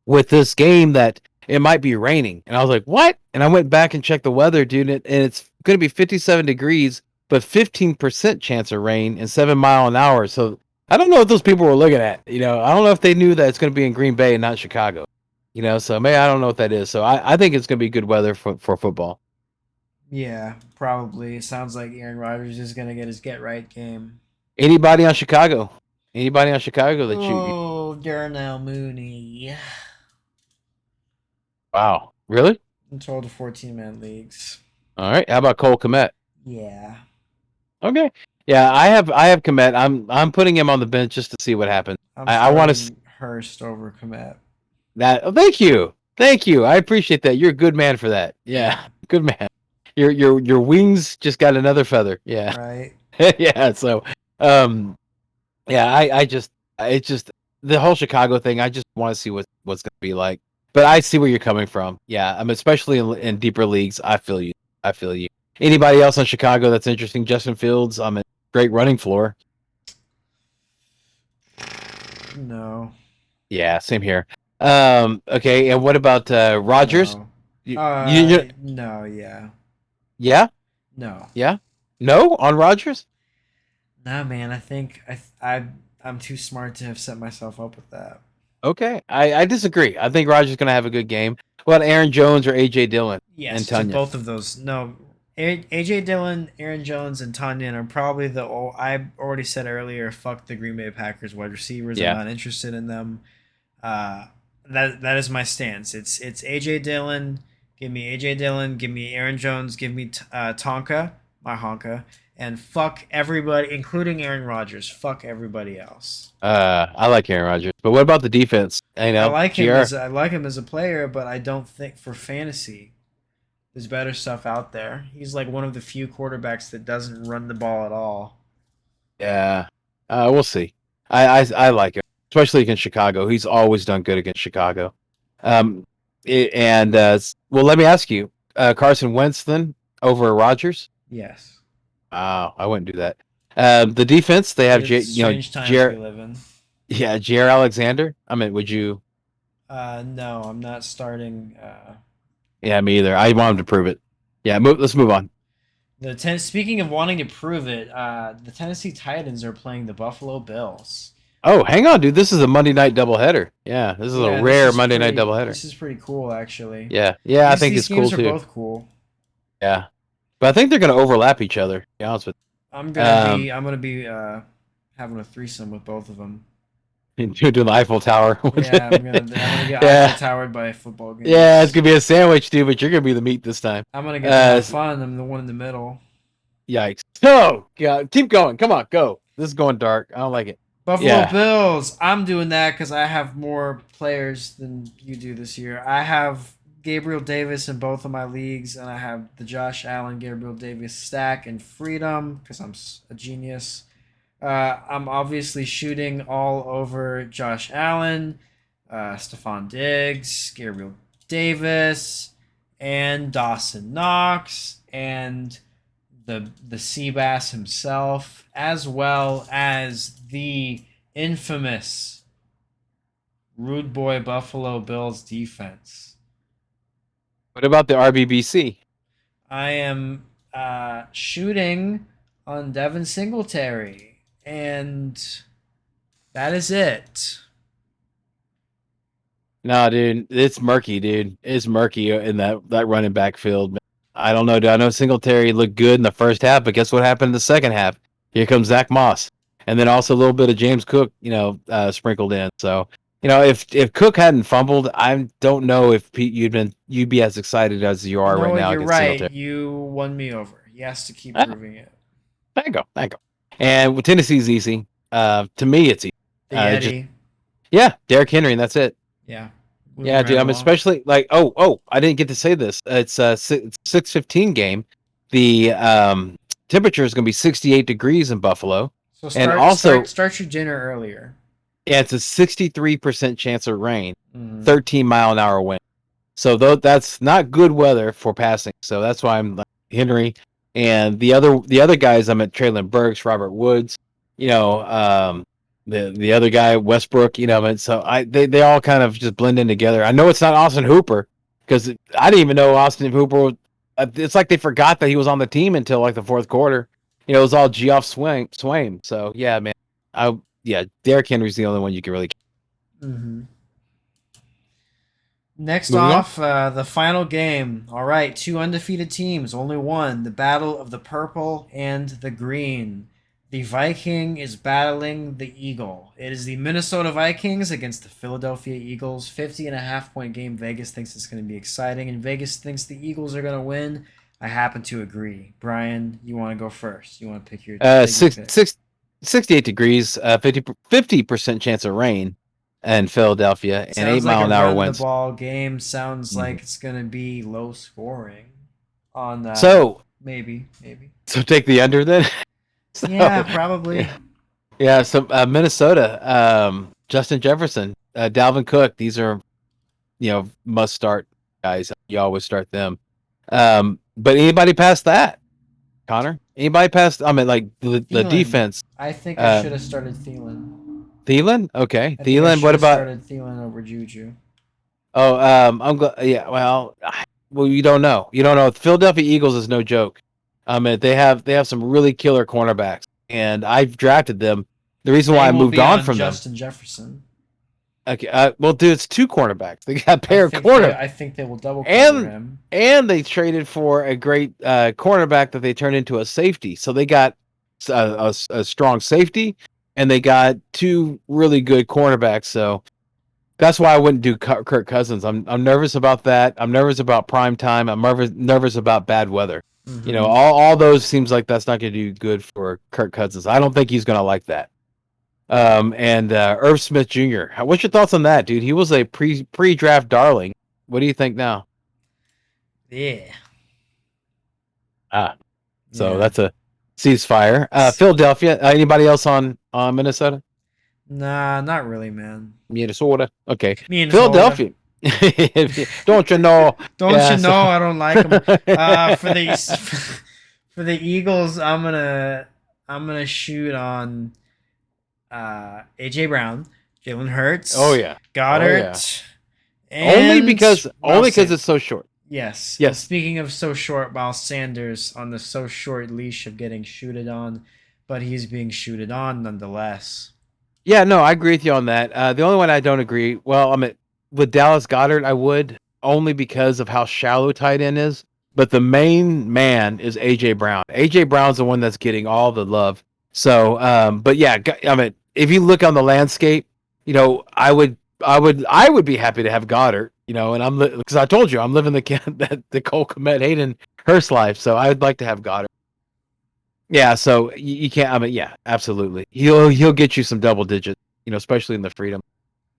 with this game that it might be raining. And I was like, what? And I went back and checked the weather, dude, and it's going to be 57 degrees, but 15% chance of rain and 7 mile an hour. So I don't know what those people were looking at. I don't know if they knew that it's going to be in Green Bay and not Chicago. So maybe I don't know what that is. So I think it's going to be good weather for football. Yeah, probably. It sounds like Aaron Rodgers is going to get his get-right game. Anybody on Chicago that you... Oh, Darnell Mooney. Wow. Really? In 12 to 14-man leagues. All right. How about Cole Kmet? Yeah. Okay. Yeah, I have Komet. I'm putting him on the bench just to see what happens. I'm I want to starting Hurst over Komet. that. Oh, thank you. Thank you. I appreciate that. You're a good man for that. Yeah. Good man. Your wings just got another feather. Yeah. Right. Yeah, so um yeah, I just it's just the whole Chicago thing, I just want to see what's going to be like. But I see where you're coming from. Yeah, I'm especially in deeper leagues. I feel you. I feel you. Anybody else on Chicago that's interesting? Justin Fields, I'm a great running floor. No. Yeah, same here. Okay, and what about Rogers? No. You No. Yeah. yeah? No. Yeah? No on Rogers? Nah, man. I think I'm too smart to have set myself up with that. Okay. I disagree. I think Rogers going to have a good game. What about Aaron Jones or AJ Dillon and Yes, to Tanya? both of those. No, AJ Dillon, Aaron Jones, and Tanyan are probably the. I already said earlier. Fuck the Green Bay Packers wide receivers. I'm Yeah. not interested in them. Uh, that is my stance. It's AJ Dillon. Give me AJ Dillon. Give me Aaron Jones. Give me Tonka, my honka, and fuck everybody, including Aaron Rodgers. Fuck everybody else. I like Aaron Rodgers, but what about the defense? You I know, like him GR. as I like him as a player, but I don't think for fantasy there's better stuff out there. He's like one of the few quarterbacks that doesn't run the ball at all. Yeah, we'll see. I like him, especially against Chicago. He's always done good against Chicago. Um, and well, let me ask you, Carson Wentz then over Rodgers? Yes. Wow, I wouldn't do that. The defense they have, It's strange times we Jer, live in. yeah, Jair Alexander. I mean, would you? No, I'm not starting. Yeah, me either. I want him to prove it. Yeah, let's move on. Speaking of wanting to prove it, the Tennessee Titans are playing the Buffalo Bills. Oh, hang on, dude. This is a Monday night doubleheader. Yeah, this is a rare Monday night doubleheader. This is pretty cool, actually. Yeah, I think it's cool these games too. are both cool. Yeah, but I think they're going to overlap each other. To be honest with I'm gonna be having a threesome with both of them. you, doing the Eiffel Tower. Yeah, I'm gonna get Yeah. Eiffel Towered by football games. Yeah, it's gonna be a sandwich, dude. But you're gonna be the meat this time. I'm gonna get to have fun. I'm the one in the middle. Yikes! Oh, God, keep going. Come on, go. This is going dark. I don't like it. Buffalo Bills. I'm doing that because I have more players than you do this year. I have Gabriel Davis in both of my leagues, and I have the Josh Allen Gabriel Davis stack in Freedom because I'm a genius. I'm obviously shooting all over Josh Allen, Stephon Diggs, Gabriel Davis, and Dawson Knox, and the Seabass himself, as well as the infamous Rude Boy Buffalo Bills defense. What about the RBBC? I am shooting on Devin Singletary, and that is it. No, dude, it's murky, dude. It's murky in that running back field. I don't know, dude. I know Singletary looked good in the first half, but guess what happened in the second half? Here comes Zach Moss, and then also a little bit of James Cook, sprinkled in. So, if Cook hadn't fumbled, I don't know if Pete you'd be as excited as you are right now. You're against right. Singletary. You won me over. He has to keep proving it. Thank you. And with Tennessee's easy. To me, it's easy. The Yeti. Derrick Henry, and that's it. Yeah. Yeah, dude. I'm especially like, I didn't get to say this. It's a 6:15 game. The temperature is going to be 68 degrees in Buffalo. So start your dinner earlier. Yeah, it's a 63% chance of rain, 13 mile an hour wind. So that's not good weather for passing. So that's why I'm like Henry and the other guys. I'm at Traylon Burks, Robert Woods. The other guy Westbrook. And so they all kind of just blend in together. I know it's not Austin Hooper because I didn't even know Austin Hooper. It's like they forgot that he was on the team until like the fourth quarter. It was all Geoff Swaim. So yeah, man. Derrick Henry's the only one you can really. Mm-hmm. Next off, the final game. All right, 2 undefeated teams, only one. The battle of the purple and the green. The Viking is battling the Eagle. It is the Minnesota Vikings against the Philadelphia Eagles. 50.5 point game. Vegas thinks it's going to be exciting, and Vegas thinks the Eagles are going to win. I happen to agree. Brian, you want to go first? You want to pick your Six, pick? 68 degrees, 50% chance of rain in Philadelphia, and Sounds 8 like mile a an hour run the winds. ball game. Sounds Mhm. like it's gonna be low scoring. On So, maybe. so take the under then. So, Yeah, probably. yeah. So Minnesota, Justin Jefferson, Dalvin Cook. These are must start guys. You always start them. But anybody past that, Connor? Anybody past? I mean, like the Thielen. defense. I think I Uh, should have started Thielen. Thielen. Okay, I think I Thielen. should What have about? started Thielen over Juju. Oh, I'm glad. Yeah. Well, you don't know. You don't know. The Philadelphia Eagles is no joke. I mean, they have some really killer cornerbacks, and I've drafted them. The reason why They I will moved be on on from them. Justin Jefferson. Okay. Well, dude, it's two cornerbacks. They got a pair of corner, I think they will double cover and him. and they traded for a great cornerback that they turned into a safety. So they got a strong safety, and they got two really good cornerbacks. So that's why I wouldn't do Kirk Cousins. I'm nervous about that. I'm nervous about prime time. I'm nervous about bad weather. Mm-hmm. All those seems like that's not going to do good for Kirk Cousins. I don't think he's going to like that. And Irv Smith Jr. What's your thoughts on that, dude? He was a pre-draft darling. What do you think now? Yeah. So Yeah. that's a ceasefire. Philadelphia. Anybody else on Minnesota? Nah, not really, man. Minnesota. Okay. Minnesota. Philadelphia. Don't you know? Don't Yeah, you know I don't like them? For the so- for the Eagles, I'm gonna shoot on AJ Brown, Jalen Hurts. Oh yeah. Goddard. yeah. And only because Miles it's so short. Yes. Yes. Speaking of so short, Miles Sanders on the so short leash of getting shooted on, but he's being shooted on nonetheless. Yeah, no, I agree with you on that. The only one I don't agree, well, I mean, with Dallas Goddard, I would only because of how shallow tight end is. But the main man is AJ Brown. AJ Brown's the one that's getting all the love. So, but yeah, I mean, if you look on the landscape, I would be happy to have Goddard. And because I told you I'm living the Cole Kmet Hayden Hurst life, so I would like to have Goddard. Yeah, so you can't. I mean, yeah, absolutely. He'll get you some double digits, especially in the freedom.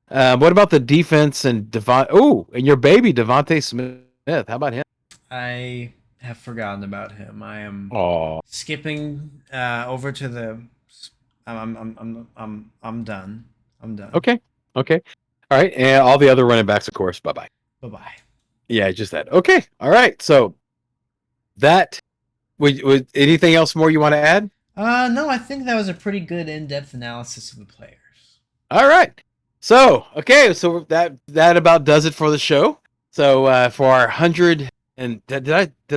What about the defense and Devon? Oh, and your baby Devontae Smith. How about him? I have forgotten about him. I am Oh, skipping over to the. I'm done. I'm done. okay, all right, and all the other running backs, of course. Bye. Bye bye. Yeah, just that. Okay, all right. So that was anything else more you want to add? No, I think that was a pretty good in-depth analysis of the players. All right. So so that about does it for the show. So for our 100 and did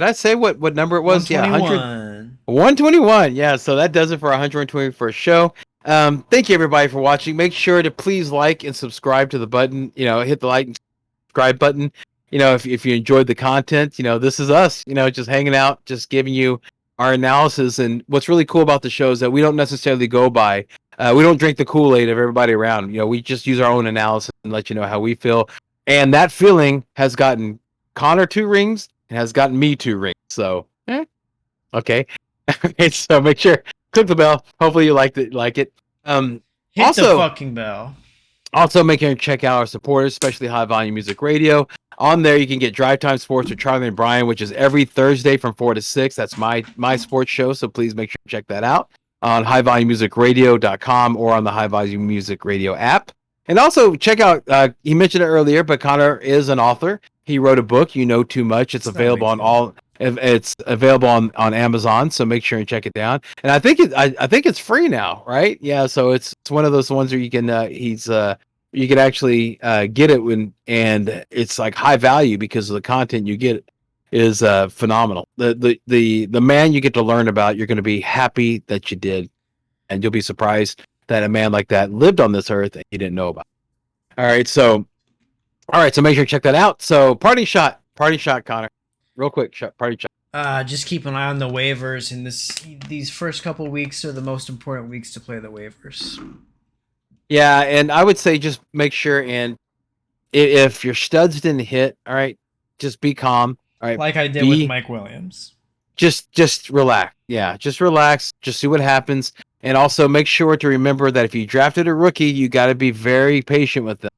I say what number it was? Yeah, 121. 121. Yeah, so that does it for our 121st show. Thank you everybody for watching. Make sure to please like and subscribe to the button. Hit the like and subscribe button. If you enjoyed the content, this is us. Just hanging out, just giving you our analysis. And what's really cool about the show is that we don't necessarily go by. We don't drink the Kool-Aid of everybody around. We just use our own analysis and let you know how we feel. And that feeling has gotten Connor 2 rings and has gotten me 2 rings. So, okay. So make sure click the bell. Hopefully you like it. Hit Also, the fucking bell. Also, make sure to check out our supporters, especially High Volume Music Radio. On there, you can get Drive Time Sports with Charlie and Brian, which is every Thursday from 4 to 6. That's my sports show, so please make sure to check that out on highvolumemusicradio.com or on the High Volume Music Radio app. And also check out, he mentioned it earlier, but Connor is an author. He wrote a book, You Know Too Much. It's available on it's available on Amazon, so make sure and check it down. And I think it's free now, right? Yeah, so it's one of those ones where you can you can actually get it and it's like high value because of the content you get is phenomenal. The man you get to learn about, you're going to be happy that you did, and you'll be surprised that a man like that lived on this earth and you didn't know about. All right, so make sure to check that out. So party shot, Connor. Real quick, party shot. Just keep an eye on the waivers. And these first couple weeks are the most important weeks to play the waivers. Yeah, and I would say just make sure and if your studs didn't hit, all right, just be calm. All right, Like I did with Mike Williams. just relax. Yeah, just relax. Just see what happens. And also make sure to remember that if you drafted a rookie, you got to be very patient with them.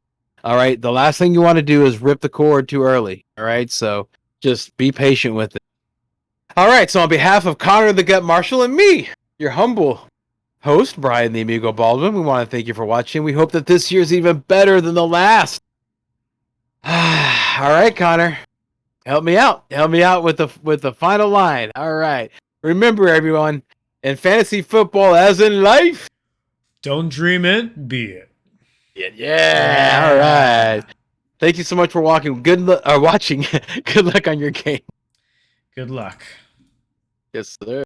All right. The last thing you want to do is rip the cord too early. All right. So just be patient with it. All right. So on behalf of Connor the Gut Marshall and me, your humble host, Brian the Amigo Baldwin, we want to thank you for watching. We hope that this year's even better than the last. All right, Connor. Help me out. Help me out with the final line. All right. Remember, everyone, in fantasy football, as in life, Don't dream it, be it. yeah. All right. Thank you so much for watching. Watching. Good luck on your game. Good luck. Yes, sir.